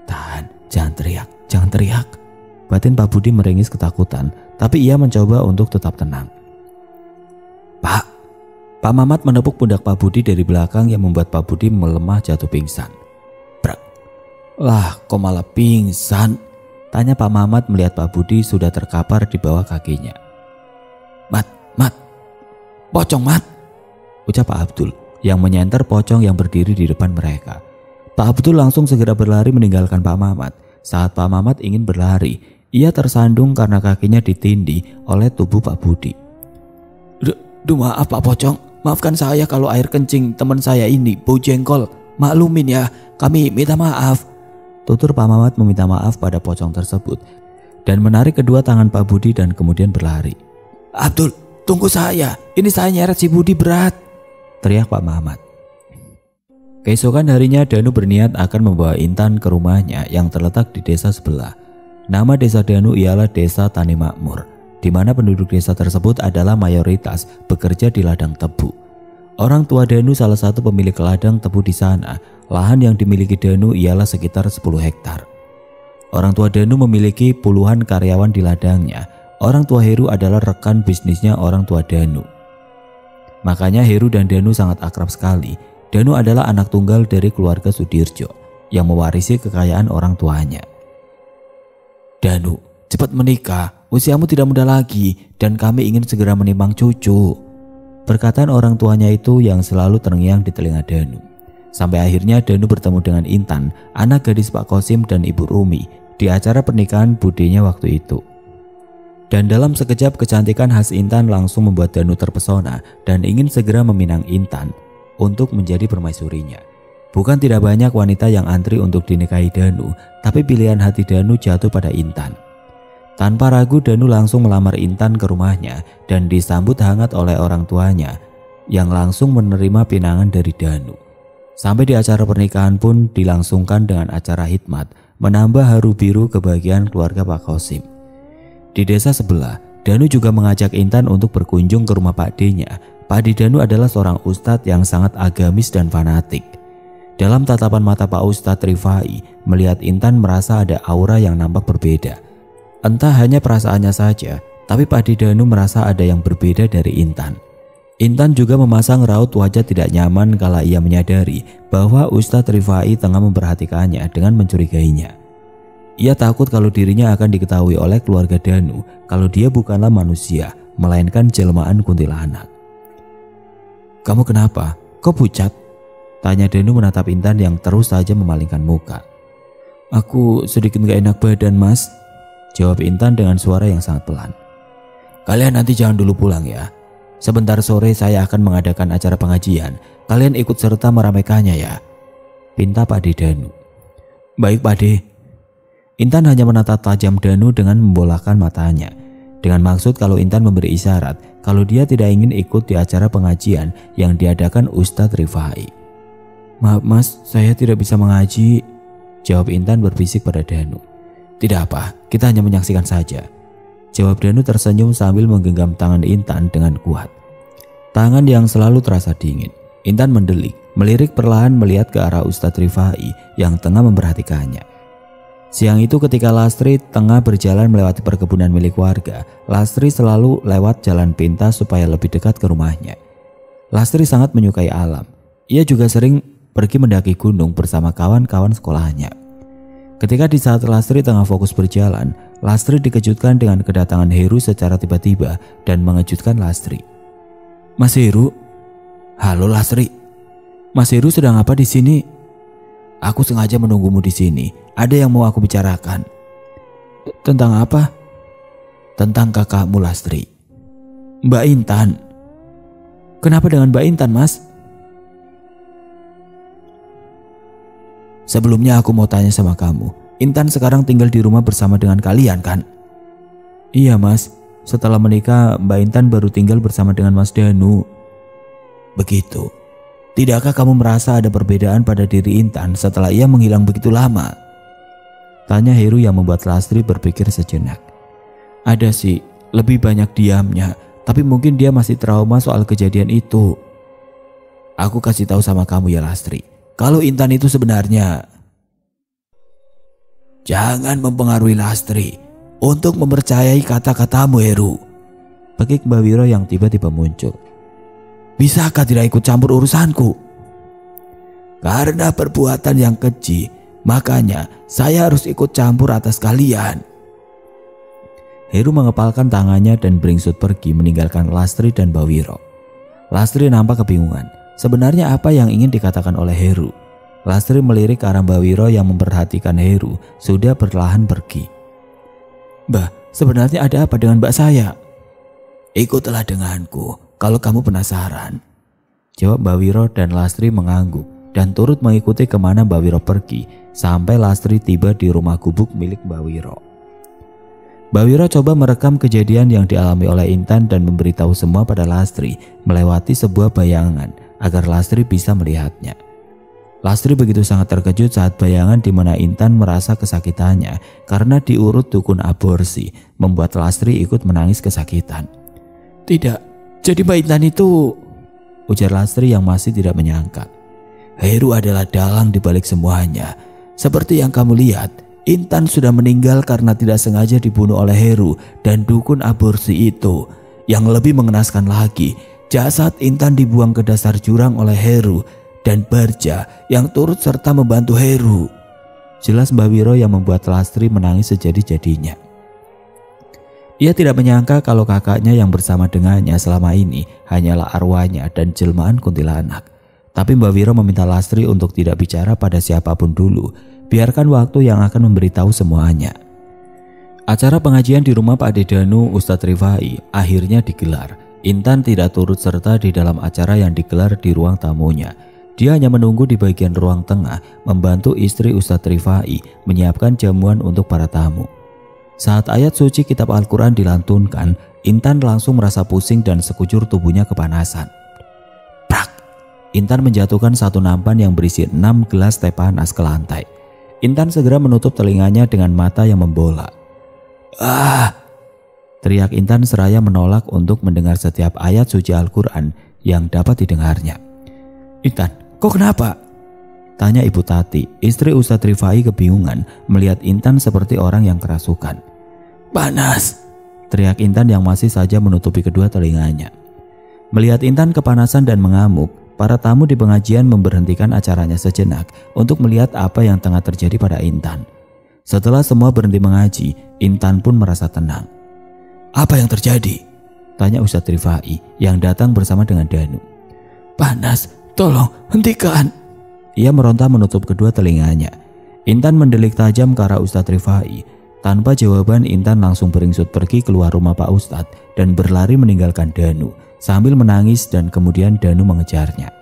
A: Tahan, jangan teriak, jangan teriak. Batin Pak Budi meringis ketakutan, tapi ia mencoba untuk tetap tenang. Pak Mamat menepuk pundak Pak Budi dari belakang yang membuat Pak Budi melemah jatuh pingsan. Brak. Lah, kok malah pingsan? Tanya Pak Mamat melihat Pak Budi sudah terkapar di bawah kakinya. Mat, pocong Mat, ucap Pak Abdul yang menyenter pocong yang berdiri di depan mereka. Pak Abdul langsung segera berlari meninggalkan Pak Mamat. Saat Pak Mamat ingin berlari, ia tersandung karena kakinya ditindih oleh tubuh Pak Budi. Duh maaf Pak Pocong, maafkan saya kalau air kencing teman saya ini bau jengkol. Maklumin ya, kami minta maaf. Tutur Pak Mamat meminta maaf pada pocong tersebut dan menarik kedua tangan Pak Budi dan kemudian berlari. Abdul, tunggu saya, ini saya nyeret si Budi berat, teriak Pak Mamat. Keesokan harinya Danu berniat akan membawa Intan ke rumahnya yang terletak di desa sebelah. Nama desa Danu ialah Desa Tani Makmur, di mana penduduk desa tersebut adalah mayoritas bekerja di ladang tebu. Orang tua Danu salah satu pemilik ladang tebu di sana. Lahan yang dimiliki Danu ialah sekitar 10 hektar. Orang tua Danu memiliki puluhan karyawan di ladangnya. Orang tua Heru adalah rekan bisnisnya orang tua Danu. Makanya Heru dan Danu sangat akrab sekali. Danu adalah anak tunggal dari keluarga Sudirjo yang mewarisi kekayaan orang tuanya. Danu, cepat menikah. Usiamu tidak muda lagi dan kami ingin segera menimbang cucu. Perkataan orang tuanya itu yang selalu terngiang di telinga Danu. Sampai akhirnya Danu bertemu dengan Intan, anak gadis Pak Kosim dan Ibu Rumi, di acara pernikahan budinya waktu itu. Dan dalam sekejap kecantikan khas Intan langsung membuat Danu terpesona dan ingin segera meminang Intan untuk menjadi permaisurinya. Bukan tidak banyak wanita yang antri untuk dinikahi Danu, tapi pilihan hati Danu jatuh pada Intan. Tanpa ragu Danu langsung melamar Intan ke rumahnya dan disambut hangat oleh orang tuanya yang langsung menerima pinangan dari Danu. Sampai di acara pernikahan pun dilangsungkan dengan acara hikmat menambah haru biru kebahagiaan keluarga Pak Kosim. Di desa sebelah, Danu juga mengajak Intan untuk berkunjung ke rumah Pak D-nya. Pak D Danu adalah seorang ustadz yang sangat agamis dan fanatik. Dalam tatapan mata Pak Ustadz Rifai, melihat Intan merasa ada aura yang nampak berbeda. Entah hanya perasaannya saja, tapi Pak D Danu merasa ada yang berbeda dari Intan. Intan juga memasang raut wajah tidak nyaman kala ia menyadari bahwa Ustadz Rifai tengah memperhatikannya dengan mencurigainya. Ia takut kalau dirinya akan diketahui oleh keluarga Danu kalau dia bukanlah manusia, melainkan jelmaan kuntilanak. Kamu kenapa? Kok pucat? Tanya Danu menatap Intan yang terus saja memalingkan muka. Aku sedikit gak enak badan mas, jawab Intan dengan suara yang sangat pelan. Kalian nanti jangan dulu pulang ya. Sebentar sore saya akan mengadakan acara pengajian. Kalian ikut serta meramaikannya ya, pinta Pak D Danu. Baik Pak D. Intan hanya menatap tajam Danu dengan membolakkan matanya, dengan maksud kalau Intan memberi isyarat kalau dia tidak ingin ikut di acara pengajian yang diadakan Ustadz Rifai. Maaf mas, saya tidak bisa mengaji, jawab Intan berbisik pada Danu. Tidak apa, kita hanya menyaksikan saja, jawab Danu tersenyum sambil menggenggam tangan Intan dengan kuat. Tangan yang selalu terasa dingin. Intan mendelik, melirik perlahan melihat ke arah Ustadz Rifai yang tengah memperhatikannya. Siang itu ketika Lastri tengah berjalan melewati perkebunan milik warga, Lastri selalu lewat jalan pintas supaya lebih dekat ke rumahnya. Lastri sangat menyukai alam. Ia juga sering pergi mendaki gunung bersama kawan-kawan sekolahnya. Ketika di saat Lastri tengah fokus berjalan, Lastri dikejutkan dengan kedatangan Heru secara tiba-tiba dan mengejutkan Lastri. Mas Heru? Halo Lastri. Mas Heru sedang apa di sini? Aku sengaja menunggumu di sini. Ada yang mau aku bicarakan. Tentang apa? Tentang kakakmu Lastri. Mbak Intan. Kenapa dengan Mbak Intan, Mas?
B: Sebelumnya aku mau tanya sama kamu, Intan sekarang tinggal di rumah bersama dengan kalian kan?
A: Iya mas, setelah menikah Mbak Intan baru tinggal bersama dengan Mas Danu.
B: Begitu. Tidakkah kamu merasa ada perbedaan pada diri Intan setelah ia menghilang begitu lama?
A: Tanya Heru yang membuat Lastri berpikir sejenak. Ada sih, lebih banyak diamnya, tapi mungkin dia masih trauma soal kejadian itu.
B: Aku kasih tahu sama kamu ya Lastri, kalau Intan itu sebenarnya... Jangan mempengaruhi Lastri untuk mempercayai kata-katamu Heru.
A: Pekik Mbak Wiro yang tiba-tiba muncul.
B: Bisakah tidak ikut campur urusanku? Karena perbuatan yang keji, makanya saya harus ikut campur atas kalian.
A: Heru mengepalkan tangannya dan beringsut pergi meninggalkan Lastri dan Mbak Wiro. Lastri nampak kebingungan. Sebenarnya apa yang ingin dikatakan oleh Heru? Lastri melirik ke arah Mbak Wiro yang memperhatikan Heru sudah perlahan pergi.
B: Mbak, sebenarnya ada apa dengan mbak saya? Ikutlah denganku kalau kamu penasaran,
A: jawab Mbak Wiro, dan Lastri mengangguk dan turut mengikuti kemana Mbak Wiro pergi sampai Lastri tiba di rumah gubuk milik Mbak Wiro. Mbak Wiro coba merekam kejadian yang dialami oleh Intan dan memberitahu semua pada Lastri melewati sebuah bayangan agar Lastri bisa melihatnya. Lastri begitu sangat terkejut saat bayangan di mana Intan merasa kesakitannya karena diurut dukun aborsi membuat Lastri ikut menangis kesakitan.
B: Tidak, jadi Mbak Intan itu...
A: ujar Lastri yang masih tidak menyangka.
B: Heru adalah dalang di balik semuanya. Seperti yang kamu lihat, Intan sudah meninggal karena tidak sengaja dibunuh oleh Heru dan dukun aborsi itu. Yang lebih mengenaskan lagi, jasad Intan dibuang ke dasar jurang oleh Heru dan Barja yang turut serta membantu Heru.
A: Jelas Mbak Wiro yang membuat Lastri menangis sejadi-jadinya. Ia tidak menyangka kalau kakaknya yang bersama dengannya selama ini hanyalah arwahnya dan jelmaan kuntilanak. Tapi Mbak Wiro meminta Lastri untuk tidak bicara pada siapapun dulu. Biarkan waktu yang akan memberitahu semuanya. Acara pengajian di rumah Pak Danu Ustadz Rifai akhirnya digelar. Intan tidak turut serta di dalam acara yang digelar di ruang tamunya. Dia hanya menunggu di bagian ruang tengah, membantu istri Ustadz Rifai menyiapkan jamuan untuk para tamu. Saat ayat suci kitab Al-Quran dilantunkan, Intan langsung merasa pusing dan sekujur tubuhnya kepanasan. Prak! Intan menjatuhkan satu nampan yang berisi 6 gelas teh panas ke lantai. Intan segera menutup telinganya dengan mata yang membola.
B: Ah!
A: Teriak Intan seraya menolak untuk mendengar setiap ayat suci Al-Quran yang dapat didengarnya.
B: Intan, kok kenapa?
A: Tanya Ibu Tati, istri Ustadz Rifai kebingungan melihat Intan seperti orang yang kerasukan.
B: Panas!
A: Teriak Intan yang masih saja menutupi kedua telinganya. Melihat Intan kepanasan dan mengamuk, para tamu di pengajian memberhentikan acaranya sejenak untuk melihat apa yang tengah terjadi pada Intan. Setelah semua berhenti mengaji, Intan pun merasa tenang.
B: Apa yang terjadi?
A: Tanya Ustadz Rifai yang datang bersama dengan Danu.
B: Panas, tolong hentikan.
A: Ia meronta menutup kedua telinganya. Intan mendelik tajam ke arah Ustadz Rifai. Tanpa jawaban, Intan langsung beringsut pergi keluar rumah Pak Ustadz dan berlari meninggalkan Danu sambil menangis, dan kemudian Danu mengejarnya.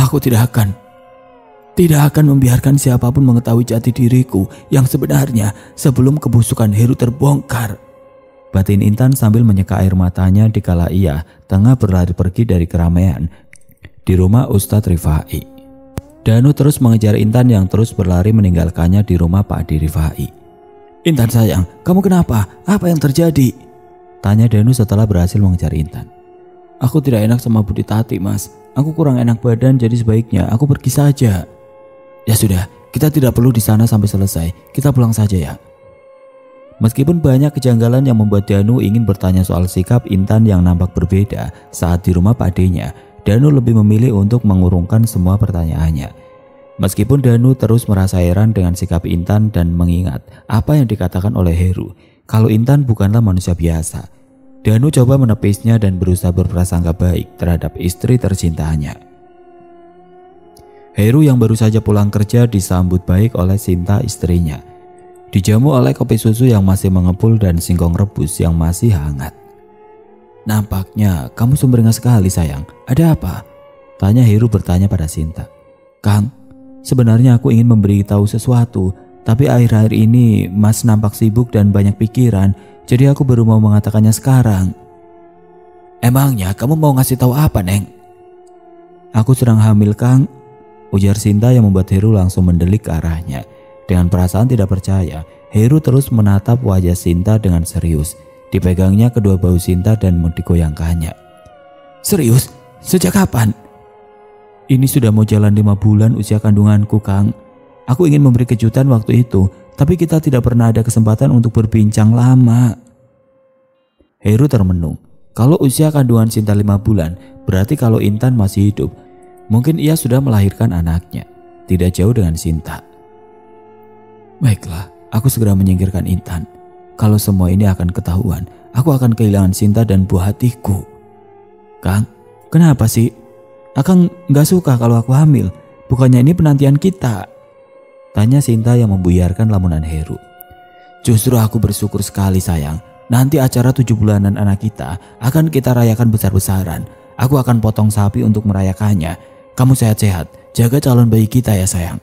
B: Aku tidak akan membiarkan siapapun mengetahui jati diriku yang sebenarnya sebelum kebusukan Heru terbongkar.
A: Batin Intan sambil menyeka air matanya dikala ia tengah berlari pergi dari keramaian di rumah Ustadz Rifai. Danu terus mengejar Intan yang terus berlari meninggalkannya di rumah Pak Adi Rifai.
B: Intan sayang, kamu kenapa? Apa yang terjadi?
A: Tanya Danu setelah berhasil mengejar Intan.
B: Aku tidak enak sama Budi Tati, Mas. Aku kurang enak badan, jadi sebaiknya aku pergi saja. Ya sudah, kita tidak perlu di sana sampai selesai. Kita pulang saja ya.
A: Meskipun banyak kejanggalan yang membuat Danu ingin bertanya soal sikap Intan yang nampak berbeda saat di rumah Pak D-nya, Danu lebih memilih untuk mengurungkan semua pertanyaannya. Meskipun Danu terus merasa heran dengan sikap Intan dan mengingat apa yang dikatakan oleh Heru, kalau Intan bukanlah manusia biasa. Danu coba menepisnya dan berusaha berprasangka baik terhadap istri tercintanya. Heru yang baru saja pulang kerja disambut baik oleh Sinta istrinya. Dijamu oleh kopi susu yang masih mengepul dan singkong rebus yang masih hangat.
B: Nampaknya kamu sumringah sekali sayang. Ada apa?
A: Tanya Heru bertanya pada Sinta.
B: Kang, Sebenarnya aku ingin memberitahu sesuatu, tapi akhir-akhir ini Mas nampak sibuk dan banyak pikiran, jadi aku baru mau mengatakannya sekarang. Emangnya kamu mau ngasih tahu apa, Neng? Aku sedang hamil, Kang, ujar Sinta yang membuat Heru langsung mendelik ke arahnya. Dengan perasaan tidak percaya, Heru terus menatap wajah Sinta dengan serius. Dipegangnya kedua bahu Sinta dan digoyangkannya. Serius? Sejak kapan? Ini sudah mau jalan 5 bulan usia kandunganku, Kang. Aku ingin memberi kejutan waktu itu, tapi kita tidak pernah ada kesempatan untuk berbincang lama. Heru termenung. Kalau usia kandungan Sinta 5 bulan, berarti kalau Intan masih hidup, mungkin ia sudah melahirkan anaknya. Tidak jauh dengan Sinta. Baiklah, aku segera menyingkirkan Intan. Kalau semua ini akan ketahuan, aku akan kehilangan Sinta dan buah hatiku. Kang, kenapa sih? Akang gak suka kalau aku hamil. Bukannya ini penantian kita? Tanya Sinta yang membuyarkan lamunan Heru. Justru aku bersyukur sekali, sayang. Nanti acara 7 bulanan anak kita akan kita rayakan besar-besaran. Aku akan potong sapi untuk merayakannya. Kamu sehat-sehat, jaga calon bayi kita ya, sayang.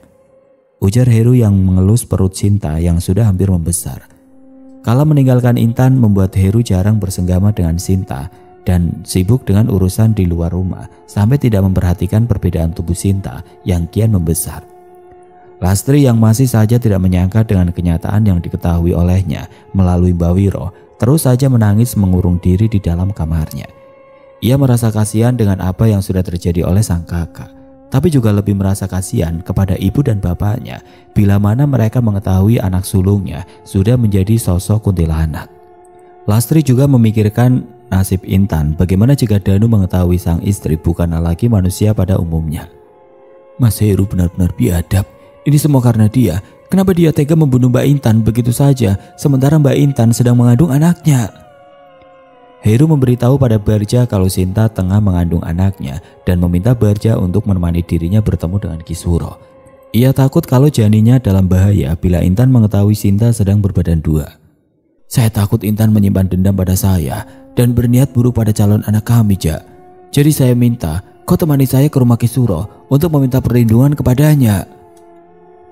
B: Ujar Heru yang mengelus perut Sinta yang sudah hampir membesar. Kala meninggalkan Intan membuat Heru jarang bersenggama dengan Sinta dan sibuk dengan urusan di luar rumah sampai tidak memperhatikan perbedaan tubuh Sinta yang kian membesar. Lastri yang masih saja tidak menyangka dengan kenyataan yang diketahui olehnya melalui Mbak Wiro terus saja menangis mengurung diri di dalam kamarnya. Ia merasa kasihan dengan apa yang sudah terjadi oleh sang kakak, tapi juga lebih merasa kasihan kepada ibu dan bapaknya bila mana mereka mengetahui anak sulungnya sudah menjadi sosok kuntilanak. Lastri juga memikirkan nasib Intan, bagaimana jika Danu mengetahui sang istri bukanlah lagi manusia pada umumnya. Mas Heru benar-benar biadab. Ini semua karena dia. Kenapa dia tega membunuh Mbak Intan begitu saja sementara Mbak Intan sedang mengandung anaknya? Heru memberitahu pada Barja kalau Sinta tengah mengandung anaknya dan meminta Barja untuk menemani dirinya bertemu dengan Kisuro. Ia takut kalau janinnya dalam bahaya bila Intan mengetahui Sinta sedang berbadan 2. Saya takut Intan menyimpan dendam pada saya dan berniat buruk pada calon anak kami, Jak. Jadi saya minta kau temani saya ke rumah Kisuro untuk meminta perlindungan kepadanya.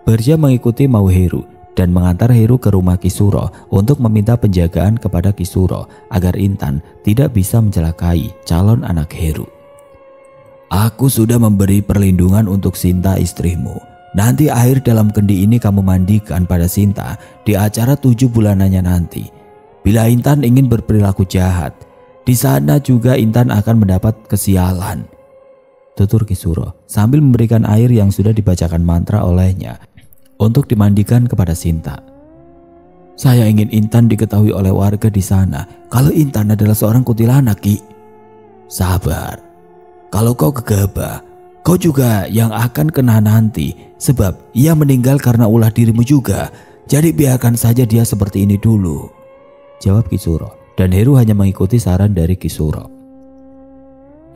B: Barja mengikuti mau Heru dan mengantar Heru ke rumah Kisuro untuk meminta penjagaan kepada Kisuro agar Intan tidak bisa mencelakai calon anak Heru. Aku sudah memberi perlindungan untuk Sinta istrimu. Nanti air dalam kendi ini kamu mandikan pada Sinta di acara 7 bulanannya nanti. Bila Intan ingin berperilaku jahat, di sana juga Intan akan mendapat kesialan. Tutur Kisuro sambil memberikan air yang sudah dibacakan mantra olehnya untuk dimandikan kepada Sinta. Saya ingin Intan diketahui oleh warga di sana kalau Intan adalah seorang kuntilanak, Ki. Sabar. Kalau kau gegabah, kau juga yang akan kena nanti, sebab ia meninggal karena ulah dirimu juga. Jadi biarkan saja dia seperti ini dulu, jawab Kisuro, dan Heru hanya mengikuti saran dari Kisuro.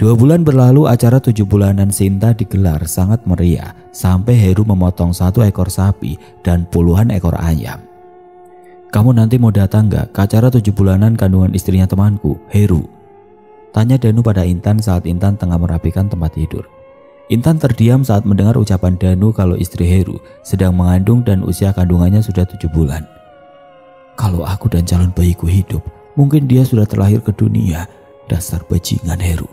B: 2 bulan berlalu, acara 7 bulanan Sinta digelar sangat meriah sampai Heru memotong 1 ekor sapi dan puluhan ekor ayam. Kamu nanti mau datang gak ke acara 7 bulanan kandungan istrinya temanku, Heru? Tanya Danu pada Intan saat Intan tengah merapikan tempat tidur. Intan terdiam saat mendengar ucapan Danu kalau istri Heru sedang mengandung dan usia kandungannya sudah 7 bulan. Kalau aku dan calon bayiku hidup, mungkin dia sudah terlahir ke dunia. Dasar bajingan Heru.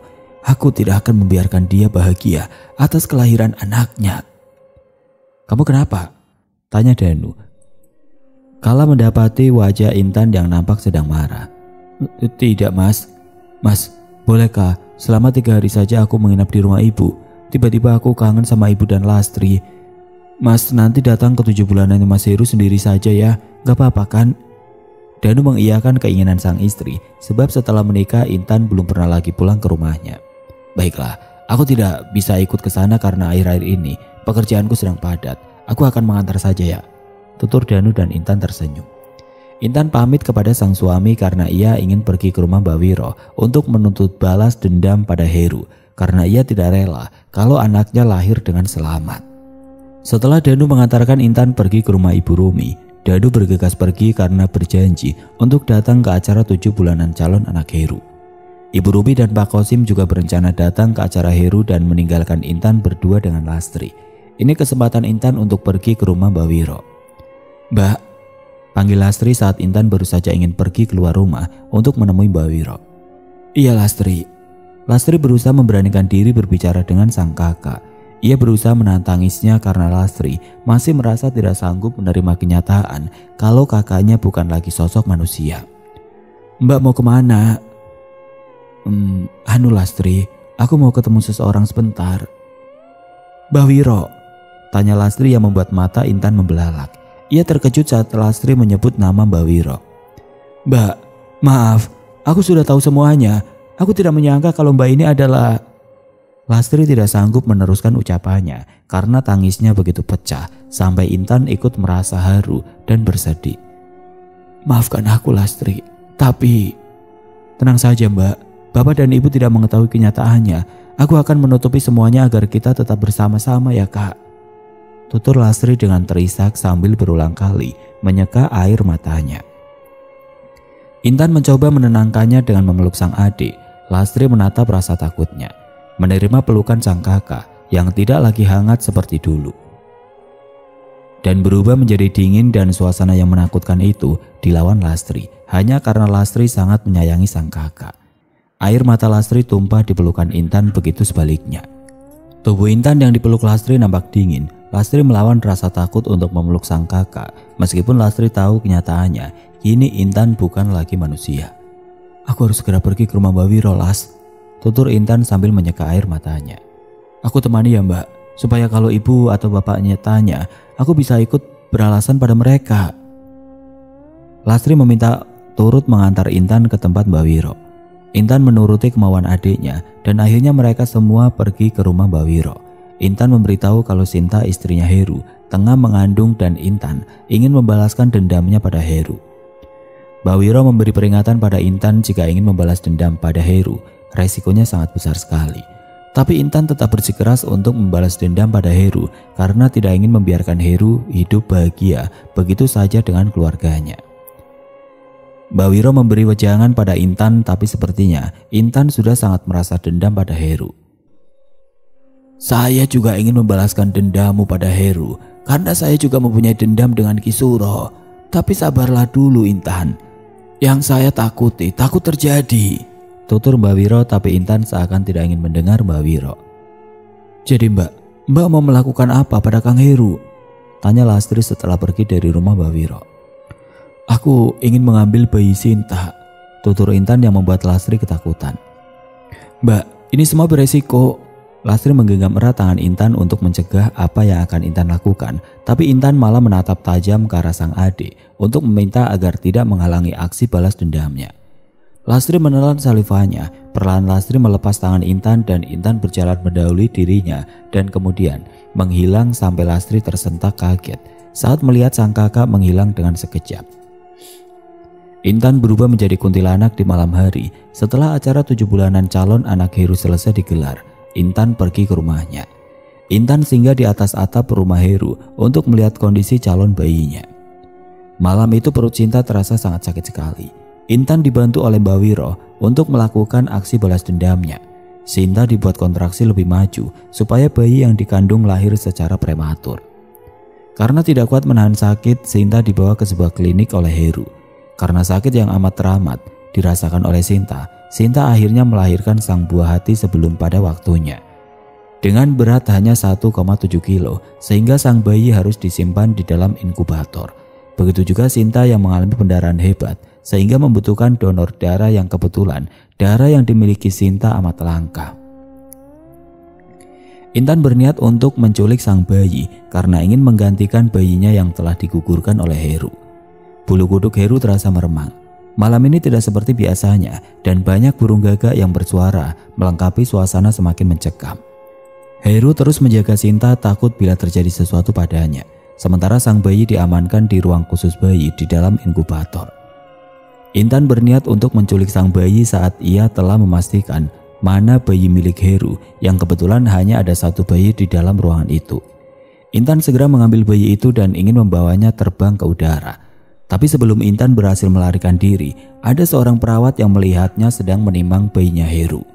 B: Aku tidak akan membiarkan dia bahagia atas kelahiran anaknya. Kamu kenapa? Tanya Danu. Kala mendapati wajah Intan yang nampak sedang marah. Tidak, Mas. Mas, bolehkah selama 3 hari saja aku menginap di rumah ibu? Tiba-tiba aku kangen sama ibu dan Lastri. Mas nanti datang ke 7 bulanan Mas Heru sendiri saja ya. Gak apa-apa kan? Danu mengiyakan keinginan sang istri sebab setelah menikah Intan belum pernah lagi pulang ke rumahnya. Baiklah, aku tidak bisa ikut ke sana karena akhir-akhir ini pekerjaanku sedang padat. Aku akan mengantar saja ya, tutur Danu dan Intan tersenyum. Intan pamit kepada sang suami karena ia ingin pergi ke rumah Mbak Wiro untuk menuntut balas dendam pada Heru karena ia tidak rela kalau anaknya lahir dengan selamat. Setelah Danu mengantarkan Intan pergi ke rumah Ibu Rumi, Danu bergegas pergi karena berjanji untuk datang ke acara 7 bulanan calon anak Heru. Ibu Rumi dan Pak Kosim juga berencana datang ke acara Heru dan meninggalkan Intan berdua dengan Lastri.
A: Ini kesempatan Intan untuk pergi ke rumah Mbak Wiro. "Mbak," panggil Lastri saat Intan baru saja ingin pergi keluar rumah untuk menemui Mbak Wiro.
B: "Iya Lastri."
A: Lastri berusaha memberanikan diri berbicara dengan sang kakak. Ia berusaha menahan tangisnya karena Lastri masih merasa tidak sanggup menerima kenyataan kalau kakaknya bukan lagi sosok manusia.
B: "Mbak mau kemana?"
A: Anu Lastri, aku mau ketemu seseorang sebentar."
B: "Mbak Wiro?"
A: tanya Lastri yang membuat mata Intan membelalak. Ia terkejut saat Lastri menyebut nama Mbak Wiro.
B: "Mbak, maaf, aku sudah tahu semuanya. Aku tidak menyangka kalau Mbak ini adalah..."
A: Lastri tidak sanggup meneruskan ucapannya karena tangisnya begitu pecah sampai Intan ikut merasa haru dan bersedih.
B: "Maafkan aku Lastri, tapi..."
A: "Tenang saja Mbak, Bapak dan Ibu tidak mengetahui kenyataannya. Aku akan menutupi semuanya agar kita tetap bersama-sama ya Kak," tutur Lastri dengan terisak sambil berulang kali menyeka air matanya. Intan mencoba menenangkannya dengan memeluk sang adik. Lastri menatap rasa takutnya, menerima pelukan sang kakak yang tidak lagi hangat seperti dulu, dan berubah menjadi dingin dan suasana yang menakutkan itu dilawan Lastri hanya karena Lastri sangat menyayangi sang kakak. Air mata Lastri tumpah di pelukan Intan, begitu sebaliknya. Tubuh Intan yang dipeluk Lastri nampak dingin. Lastri melawan rasa takut untuk memeluk sang kakak. Meskipun Lastri tahu kenyataannya, kini Intan bukan lagi manusia.
B: "Aku harus segera pergi ke rumah Mbak Wiro, Las,"
A: tutur Intan sambil menyeka air matanya.
B: "Aku temani ya Mbak, supaya kalau ibu atau bapaknya tanya, aku bisa ikut beralasan pada mereka."
A: Lastri meminta turut mengantar Intan ke tempat Mbak Wiro. Intan menuruti kemauan adiknya dan akhirnya mereka semua pergi ke rumah Mbak Wiro. Intan memberitahu kalau Sinta, istrinya Heru, tengah mengandung dan Intan ingin membalaskan dendamnya pada Heru. Mbak Wiro memberi peringatan pada Intan jika ingin membalas dendam pada Heru, resikonya sangat besar sekali. Tapi Intan tetap bersikeras untuk membalas dendam pada Heru karena tidak ingin membiarkan Heru hidup bahagia begitu saja dengan keluarganya. Mbak Wiro memberi wejangan pada Intan, tapi sepertinya Intan sudah sangat merasa dendam pada Heru.
B: "Saya juga ingin membalaskan dendammu pada Heru karena saya juga mempunyai dendam dengan Ki Suro. Tapi sabarlah dulu Intan. Yang saya takut terjadi,"
A: tutur Mbak Wiro, tapi Intan seakan tidak ingin mendengar Mbak Wiro.
B: "Jadi Mbak mau melakukan apa pada Kang Heru?"
A: tanya Lastri setelah pergi dari rumah Mbak Wiro.
B: "Aku ingin mengambil bayi Sinta,"
A: tutur Intan yang membuat Lastri ketakutan.
B: "Mbak, ini semua beresiko."
A: Lastri menggenggam erat tangan Intan untuk mencegah apa yang akan Intan lakukan, tapi Intan malah menatap tajam ke arah sang adik untuk meminta agar tidak menghalangi aksi balas dendamnya. Lastri menelan salivanya. Perlahan Lastri melepas tangan Intan dan Intan berjalan mendahului dirinya dan kemudian menghilang sampai Lastri tersentak kaget saat melihat sang kakak menghilang dengan sekejap. Intan berubah menjadi kuntilanak di malam hari. Setelah acara 7 bulanan calon anak Heru selesai digelar, Intan pergi ke rumahnya. Intan singgah di atas atap rumah Heru untuk melihat kondisi calon bayinya. Malam itu perut Sinta terasa sangat sakit sekali. Intan dibantu oleh Mbak Wiro untuk melakukan aksi balas dendamnya. Sinta dibuat kontraksi lebih maju supaya bayi yang dikandung lahir secara prematur. Karena tidak kuat menahan sakit, Sinta dibawa ke sebuah klinik oleh Heru. Karena sakit yang amat teramat dirasakan oleh Sinta, Sinta akhirnya melahirkan sang buah hati sebelum pada waktunya. Dengan berat hanya 1,7 kilo, sehingga sang bayi harus disimpan di dalam inkubator. Begitu juga Sinta yang mengalami pendarahan hebat, sehingga membutuhkan donor darah yang kebetulan darah yang dimiliki Sinta amat langka. Intan berniat untuk menculik sang bayi karena ingin menggantikan bayinya yang telah digugurkan oleh Heru. Bulu kuduk Heru terasa meremang. Malam ini tidak seperti biasanya dan banyak burung gagak yang bersuara melengkapi suasana semakin mencekam. Heru terus menjaga Sinta takut bila terjadi sesuatu padanya. Sementara sang bayi diamankan di ruang khusus bayi di dalam inkubator. Intan berniat untuk menculik sang bayi saat ia telah memastikan mana bayi milik Heru yang kebetulan hanya ada satu bayi di dalam ruangan itu. Intan segera mengambil bayi itu dan ingin membawanya terbang ke udara. Tapi sebelum Intan berhasil melarikan diri, ada seorang perawat yang melihatnya sedang menimang bayinya Heru.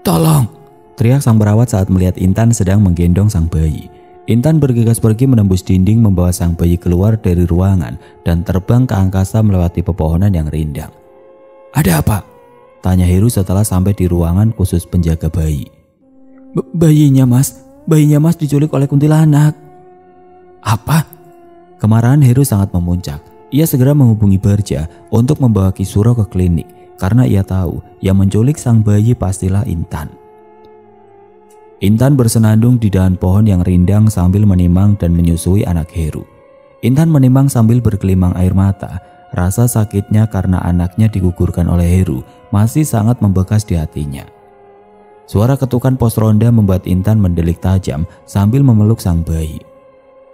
B: "Tolong!"
A: teriak sang perawat saat melihat Intan sedang menggendong sang bayi. Intan bergegas pergi menembus dinding membawa sang bayi keluar dari ruangan dan terbang ke angkasa melewati pepohonan yang rindang.
B: "Ada apa?"
A: tanya Heru setelah sampai di ruangan khusus penjaga bayi.
B: Bayinya mas diculik oleh kuntilanak." "Apa?"
A: Kemarahan Heru sangat memuncak. Ia segera menghubungi Barja untuk membawa Kisuro ke klinik karena ia tahu yang menculik sang bayi pastilah Intan. Intan bersenandung di dahan pohon yang rindang sambil menimang dan menyusui anak Heru. Intan menimang sambil bergelimang air mata. Rasa sakitnya karena anaknya digugurkan oleh Heru masih sangat membekas di hatinya. Suara ketukan pos ronda membuat Intan mendelik tajam sambil memeluk sang bayi.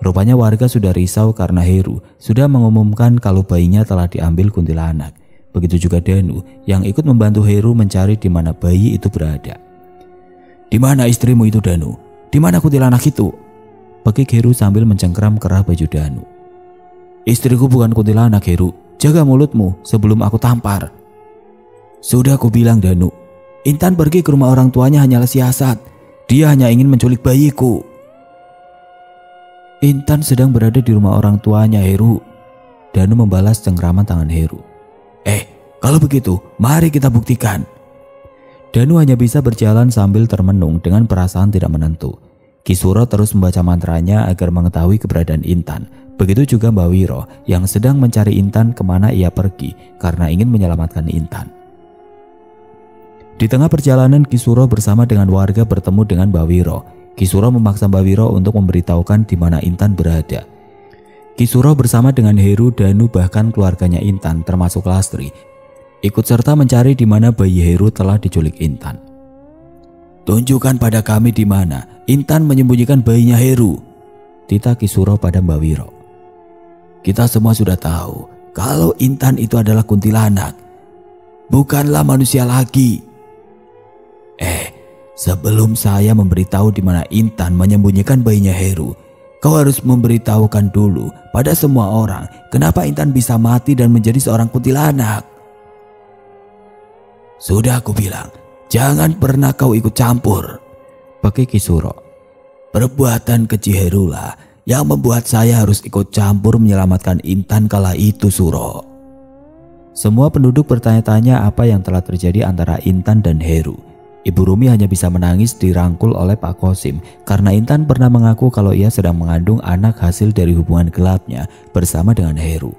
A: Rupanya warga sudah risau karena Heru sudah mengumumkan kalau bayinya telah diambil kuntilanak. Begitu juga Danu yang ikut membantu Heru mencari di mana bayi itu berada.
B: "Di mana istrimu itu, Danu? Di mana kuntilanak itu?"
A: pekik Heru sambil mencengkram kerah baju Danu.
B: "Istriku bukan kuntilanak, Heru. Jaga mulutmu sebelum aku tampar." "Sudah aku bilang, Danu. Intan pergi ke rumah orang tuanya hanyalah siasat. Dia hanya ingin menculik bayiku."
A: "Intan sedang berada di rumah orang tuanya, Heru." Danu membalas cengkraman tangan Heru.
B: Kalau begitu, mari kita buktikan."
A: Danu hanya bisa berjalan sambil termenung dengan perasaan tidak menentu. Kisuro terus membaca mantranya agar mengetahui keberadaan Intan. Begitu juga Mbak Wiro yang sedang mencari Intan kemana ia pergi karena ingin menyelamatkan Intan. Di tengah perjalanan Kisuro bersama dengan warga bertemu dengan Mbak Wiro. Kisuro memaksa Mbak Wiro untuk memberitahukan di mana Intan berada. Kisuro bersama dengan Heru, Danu bahkan keluarganya Intan termasuk Lastri ikut serta mencari di mana bayi Heru telah diculik Intan.
B: "Tunjukkan pada kami di mana Intan menyembunyikan bayinya Heru,"
A: titah Kisuro pada Mbak Wiro.
B: "Kita semua sudah tahu kalau Intan itu adalah kuntilanak, bukanlah manusia lagi. Sebelum saya memberitahu di mana Intan menyembunyikan bayinya Heru, kau harus memberitahukan dulu pada semua orang kenapa Intan bisa mati dan menjadi seorang kuntilanak. Sudah aku bilang, jangan pernah kau ikut campur,"
A: pekik Kisuro.
B: "Perbuatan keji Herulah yang membuat saya harus ikut campur menyelamatkan Intan kala itu, Suro."
A: Semua penduduk bertanya-tanya apa yang telah terjadi antara Intan dan Heru. Ibu Rumi hanya bisa menangis dirangkul oleh Pak Kosim karena Intan pernah mengaku kalau ia sedang mengandung anak hasil dari hubungan gelapnya bersama dengan Heru.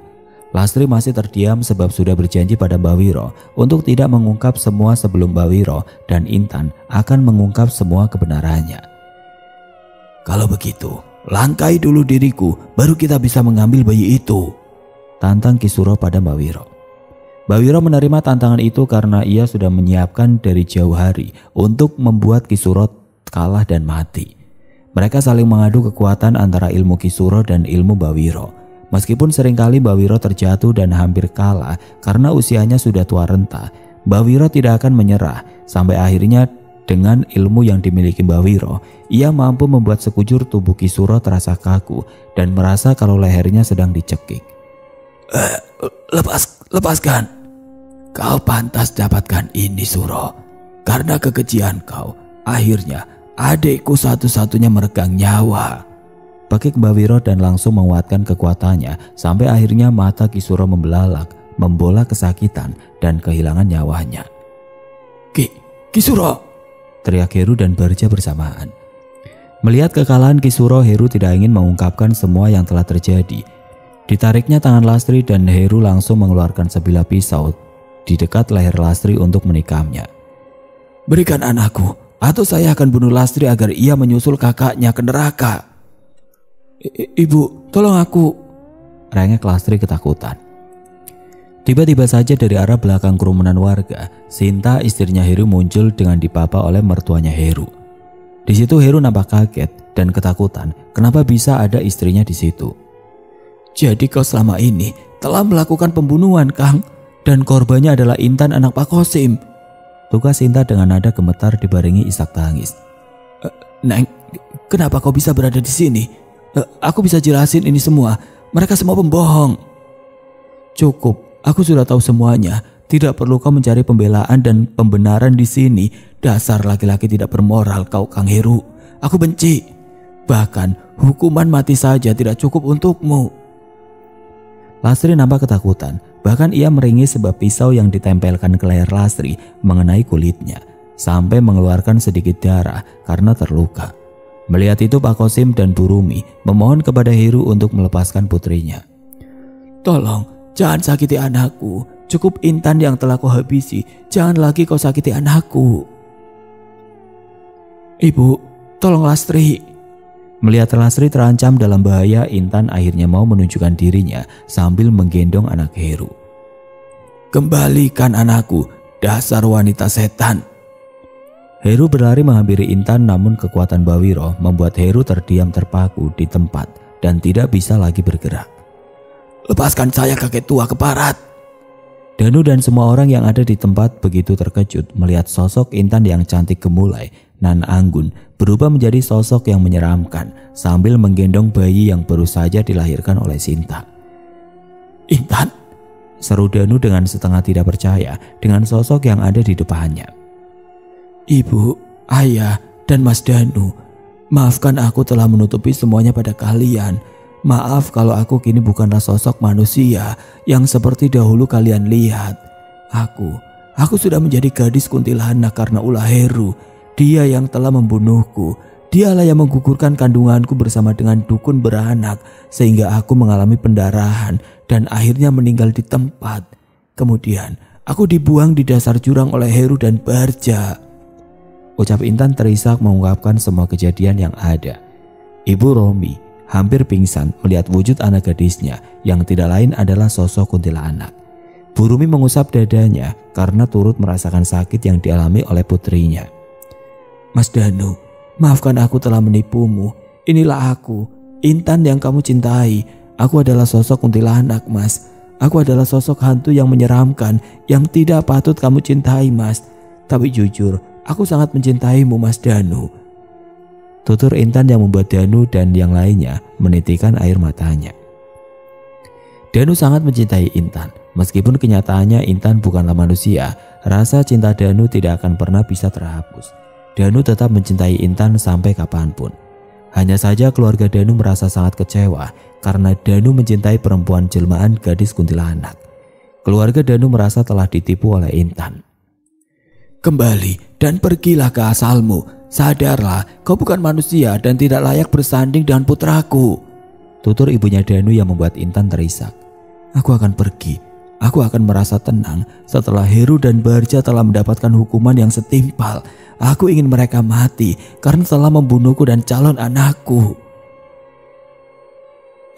A: Lastri masih terdiam sebab sudah berjanji pada Mbak Wiro untuk tidak mengungkap semua sebelum Mbak Wiro dan Intan akan mengungkap semua kebenarannya.
B: "Kalau begitu, langkai dulu diriku, baru kita bisa mengambil bayi itu,"
A: tantang Kisuro pada Mbak Wiro. Mbak Wiro menerima tantangan itu karena ia sudah menyiapkan dari jauh hari untuk membuat Kisuro kalah dan mati. Mereka saling mengadu kekuatan antara ilmu Kisuro dan ilmu Mbak Wiro. Meskipun seringkali Mbak Wiro terjatuh dan hampir kalah karena usianya sudah tua renta, Mbak Wiro tidak akan menyerah sampai akhirnya dengan ilmu yang dimiliki Mbak Wiro, ia mampu membuat sekujur tubuh Kisuro terasa kaku dan merasa kalau lehernya sedang dicekik.
B: Lepaskan. Kau pantas dapatkan ini, Suro. Karena kekejian kau, akhirnya adikku satu-satunya meregang nyawa,"
A: pekik Mbak Wiro dan langsung menguatkan kekuatannya sampai akhirnya mata Kisuro membelalak, membola kesakitan dan kehilangan nyawanya.
B: Kisuro!"
A: teriak Heru dan Barja bersamaan. Melihat kekalahan Kisuro, Heru tidak ingin mengungkapkan semua yang telah terjadi. Ditariknya tangan Lastri dan Heru langsung mengeluarkan sebilah pisau di dekat leher Lastri untuk menikamnya.
B: "Berikan anakku, atau saya akan bunuh Lastri agar ia menyusul kakaknya ke neraka." Ibu, tolong aku,"
A: rengek Lastri ketakutan. Tiba-tiba saja dari arah belakang kerumunan warga, Sinta istrinya Heru muncul dengan dipapa oleh mertuanya Heru. Di situ Heru nampak kaget dan ketakutan kenapa bisa ada istrinya di situ.
B: "Jadi kau selama ini telah melakukan pembunuhan, Kang, dan korbannya adalah Intan anak Pak Kosim,"
A: tugas Sinta dengan nada gemetar dibarengi isak tangis.
B: "Neng, kenapa kau bisa berada di sini? Aku bisa jelasin ini semua. Mereka semua pembohong."
A: "Cukup, aku sudah tahu semuanya. Tidak perlu kau mencari pembelaan dan pembenaran di sini.
B: Dasar laki-laki tidak bermoral kau, Kang Heru. Aku benci." Bahkan hukuman mati saja tidak cukup untukmu.
A: Lastri nampak ketakutan. Bahkan ia meringis sebab pisau yang ditempelkan ke leher Lastri mengenai kulitnya sampai mengeluarkan sedikit darah karena terluka. Melihat itu Pak Kosim dan Bu Rumi memohon kepada Heru untuk melepaskan putrinya.
B: Tolong, jangan sakiti anakku. Cukup Intan yang telah kau habisi. Jangan lagi kau sakiti anakku. Ibu, tolong Lastri.
A: Melihat Lastri terancam dalam bahaya, Intan akhirnya mau menunjukkan dirinya sambil menggendong anak Heru.
B: Kembalikan anakku, dasar wanita setan.
A: Heru berlari menghampiri Intan, namun kekuatan Bawiro membuat Heru terdiam terpaku di tempat dan tidak bisa lagi bergerak.
B: Lepaskan saya kakek tua keparat.
A: Danu dan semua orang yang ada di tempat begitu terkejut melihat sosok Intan yang cantik gemulai nan anggun berubah menjadi sosok yang menyeramkan sambil menggendong bayi yang baru saja dilahirkan oleh Sinta.
B: Intan,
A: seru Danu dengan setengah tidak percaya dengan sosok yang ada di depannya.
B: Ibu, ayah, dan Mas Danu, maafkan aku telah menutupi semuanya pada kalian. Maaf kalau aku kini bukanlah sosok manusia yang seperti dahulu kalian lihat. Aku sudah menjadi gadis kuntilanak karena ulah Heru. Dia yang telah membunuhku. Dialah yang menggugurkan kandunganku bersama dengan dukun beranak sehingga aku mengalami pendarahan dan akhirnya meninggal di tempat. Kemudian aku dibuang di dasar jurang oleh Heru dan Barja.
A: Ucap Intan terisak mengungkapkan semua kejadian yang ada. Ibu Romi hampir pingsan melihat wujud anak gadisnya yang tidak lain adalah sosok kuntilanak. Bu Rumi mengusap dadanya karena turut merasakan sakit yang dialami oleh putrinya.
B: Mas Danu, maafkan aku telah menipumu. Inilah aku, Intan yang kamu cintai. Aku adalah sosok kuntilanak, Mas. Aku adalah sosok hantu yang menyeramkan yang tidak patut kamu cintai, Mas. Tapi jujur, aku sangat mencintaimu, Mas Danu.
A: Tutur Intan yang membuat Danu dan yang lainnya menitikkan air matanya. Danu sangat mencintai Intan. Meskipun kenyataannya Intan bukanlah manusia, rasa cinta Danu tidak akan pernah bisa terhapus. Danu tetap mencintai Intan sampai kapanpun. Hanya saja keluarga Danu merasa sangat kecewa karena Danu mencintai perempuan jelmaan gadis kuntilanak. Keluarga Danu merasa telah ditipu oleh Intan.
B: Kembali dan pergilah ke asalmu. Sadarlah, kau bukan manusia dan tidak layak bersanding dengan putraku.
A: Tutur ibunya Danu yang membuat Intan terisak.
B: Aku akan pergi. Aku akan merasa tenang setelah Heru dan Barja telah mendapatkan hukuman yang setimpal. Aku ingin mereka mati karena telah membunuhku dan calon anakku.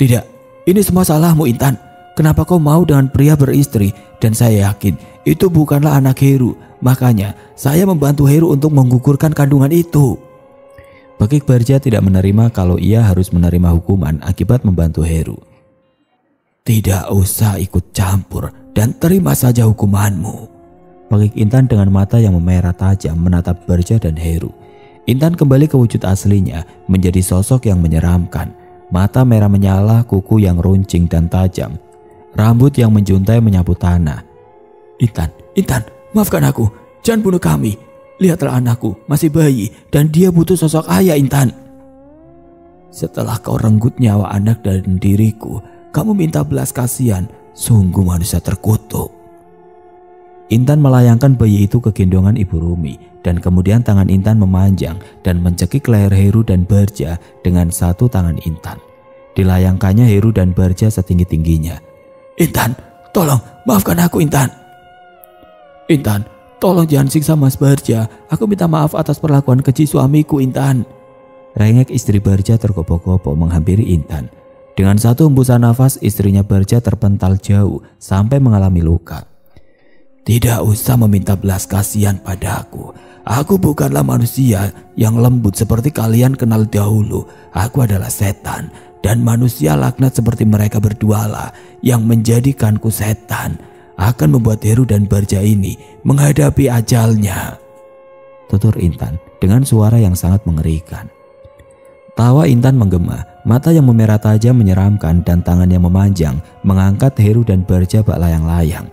B: Tidak, ini semua salahmu Intan. Kenapa kau mau dengan pria beristri? Dan saya yakin itu bukanlah anak Heru. Makanya saya membantu Heru untuk menggugurkan kandungan itu.
A: Bekik Barja tidak menerima kalau ia harus menerima hukuman akibat membantu Heru.
B: Tidak usah ikut campur dan terima saja hukumanmu.
A: Bekik Intan dengan mata yang memerah tajam menatap Barja dan Heru. Intan kembali ke wujud aslinya menjadi sosok yang menyeramkan. Mata merah menyala, kuku yang runcing dan tajam. Rambut yang menjuntai menyapu tanah.
B: Intan, maafkan aku. Jangan bunuh kami. Lihatlah anakku, masih bayi dan dia butuh sosok ayah Intan. Setelah kau renggut nyawa anak dan diriku, kamu minta belas kasihan. Sungguh manusia terkutuk.
A: Intan melayangkan bayi itu ke gendongan Ibu Rumi dan kemudian tangan Intan memanjang dan mencekik leher Heru dan Barja dengan satu tangan Intan. Dilayangkannya Heru dan Barja setinggi-tingginya.
B: Intan, tolong maafkan aku Intan. Intan, tolong jangan siksa Mas Barja. Aku minta maaf atas perlakuan keji suamiku Intan.
A: Rengek istri Barja tergopoh-gopoh menghampiri Intan. Dengan satu hembusan nafas istrinya Barja terpental jauh sampai mengalami luka.
B: Tidak usah meminta belas kasihan padaku. Aku bukanlah manusia yang lembut seperti kalian kenal dahulu. Aku adalah setan dan manusia laknat seperti mereka berdualah yang menjadikanku setan. Akan membuat Heru dan Barja ini menghadapi ajalnya.
A: Tutur Intan dengan suara yang sangat mengerikan. Tawa Intan menggema, mata yang memerah tajam menyeramkan dan tangan yang memanjang mengangkat Heru dan Barja bak layang-layang.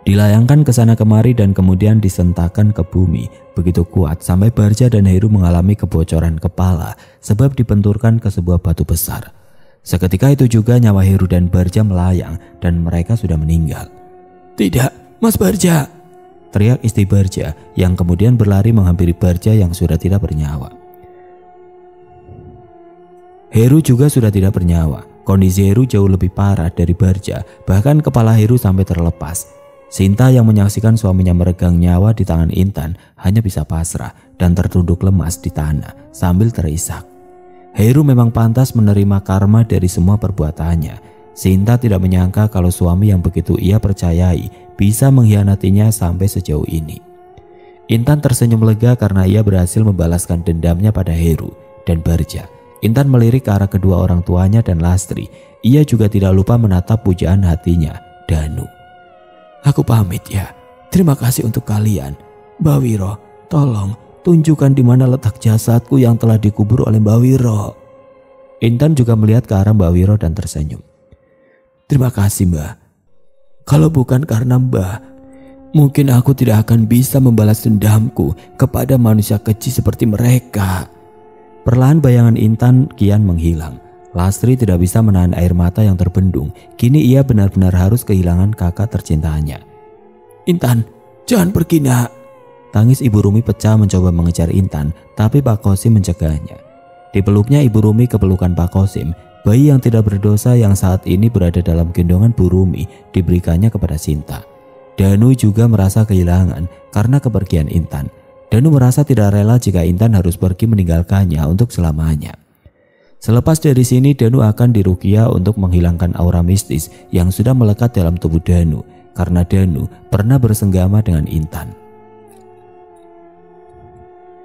A: dilayangkan ke sana kemari dan kemudian disentakkan ke bumi begitu kuat sampai Barja dan Heru mengalami kebocoran kepala sebab dibenturkan ke sebuah batu besar. Seketika itu juga nyawa Heru dan Barja melayang dan mereka sudah meninggal.
B: "Tidak, Mas Barja!"
A: teriak istri Barja yang kemudian berlari menghampiri Barja yang sudah tidak bernyawa. Heru juga sudah tidak bernyawa. Kondisi Heru jauh lebih parah dari Barja, bahkan kepala Heru sampai terlepas. Sinta yang menyaksikan suaminya meregang nyawa di tangan Intan hanya bisa pasrah dan tertunduk lemas di tanah sambil terisak. Heru memang pantas menerima karma dari semua perbuatannya. Sinta tidak menyangka kalau suami yang begitu ia percayai bisa mengkhianatinya sampai sejauh ini. Intan tersenyum lega karena ia berhasil membalaskan dendamnya pada Heru dan Barja. Intan melirik ke arah kedua orang tuanya dan Lastri. Ia juga tidak lupa menatap pujaan hatinya, Danu.
B: "Aku pamit ya. Terima kasih untuk kalian. Mbak Wiro, tolong tunjukkan di mana letak jasadku yang telah dikubur oleh Mbak Wiro."
A: Intan juga melihat ke arah Mbak Wiro dan tersenyum.
B: "Terima kasih, Mbak. Kalau bukan karena Mbak, mungkin aku tidak akan bisa membalas dendamku kepada manusia keji seperti mereka."
A: Perlahan bayangan Intan kian menghilang. Lastri tidak bisa menahan air mata yang terbendung. Kini ia benar-benar harus kehilangan kakak tercintanya.
B: "Intan, jangan pergi, Nak."
A: Tangis Ibu Rumi pecah mencoba mengejar Intan, tapi Pak Kosim mencegahnya. Dipeluknya Ibu Rumi ke pelukan Pak Kosim. Bayi yang tidak berdosa yang saat ini berada dalam gendongan Bu Rumi diberikannya kepada Sinta. Danu juga merasa kehilangan karena kepergian Intan. Danu merasa tidak rela jika Intan harus pergi meninggalkannya untuk selamanya. Selepas dari sini, Danu akan diruqyah untuk menghilangkan aura mistis yang sudah melekat dalam tubuh Danu karena Danu pernah bersenggama dengan Intan.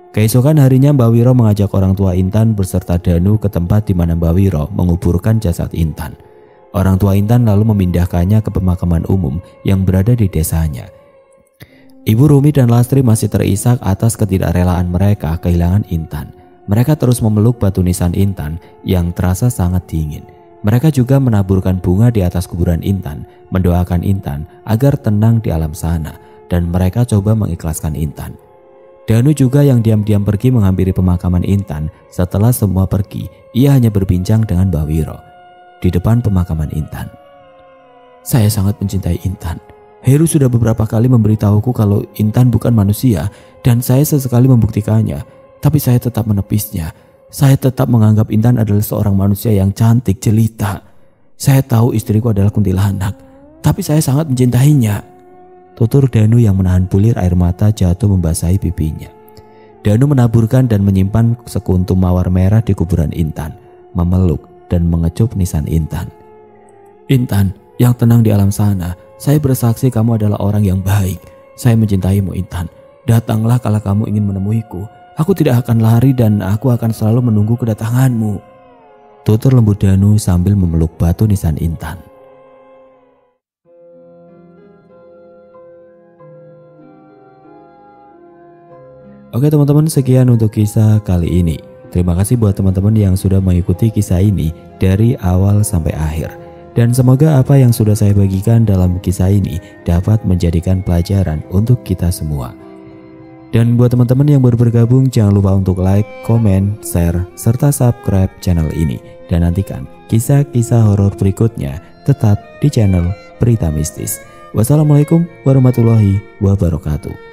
A: Keesokan harinya Mbak Wiro mengajak orang tua Intan beserta Danu ke tempat di mana Mbak Wiro menguburkan jasad Intan. Orang tua Intan lalu memindahkannya ke pemakaman umum yang berada di desanya. Ibu Rumi dan Lastri masih terisak atas ketidakrelaan mereka kehilangan Intan. Mereka terus memeluk batu nisan Intan yang terasa sangat dingin. Mereka juga menaburkan bunga di atas kuburan Intan, mendoakan Intan agar tenang di alam sana, dan mereka coba mengikhlaskan Intan. Danu juga yang diam-diam pergi menghampiri pemakaman Intan. Setelah semua pergi, ia hanya berbincang dengan Mbak Wiro di depan pemakaman Intan.
B: "Saya sangat mencintai Intan. Heru sudah beberapa kali memberitahuku kalau Intan bukan manusia dan saya sesekali membuktikannya, tapi saya tetap menepisnya. Saya tetap menganggap Intan adalah seorang manusia yang cantik jelita. Saya tahu istriku adalah kuntilanak, tapi saya sangat mencintainya."
A: Tutur Danu yang menahan bulir air mata jatuh membasahi pipinya. Danu menaburkan dan menyimpan sekuntum mawar merah di kuburan Intan, memeluk dan mengecup nisan Intan.
B: "Intan, yang tenang di alam sana. Saya bersaksi kamu adalah orang yang baik. Saya mencintaimu, Intan. Datanglah kalau kamu ingin menemuiku. Aku tidak akan lari dan aku akan selalu menunggu kedatanganmu."
A: Tutur lembut Danu sambil memeluk batu nisan Intan. Oke teman-teman, sekian untuk kisah kali ini. Terima kasih buat teman-teman yang sudah mengikuti kisah ini dari awal sampai akhir. Dan semoga apa yang sudah saya bagikan dalam kisah ini dapat menjadikan pelajaran untuk kita semua. Dan buat teman-teman yang baru bergabung, jangan lupa untuk like, komen, share, serta subscribe channel ini. Dan nantikan kisah-kisah horor berikutnya tetap di channel Berita Mistis. Wassalamualaikum warahmatullahi wabarakatuh.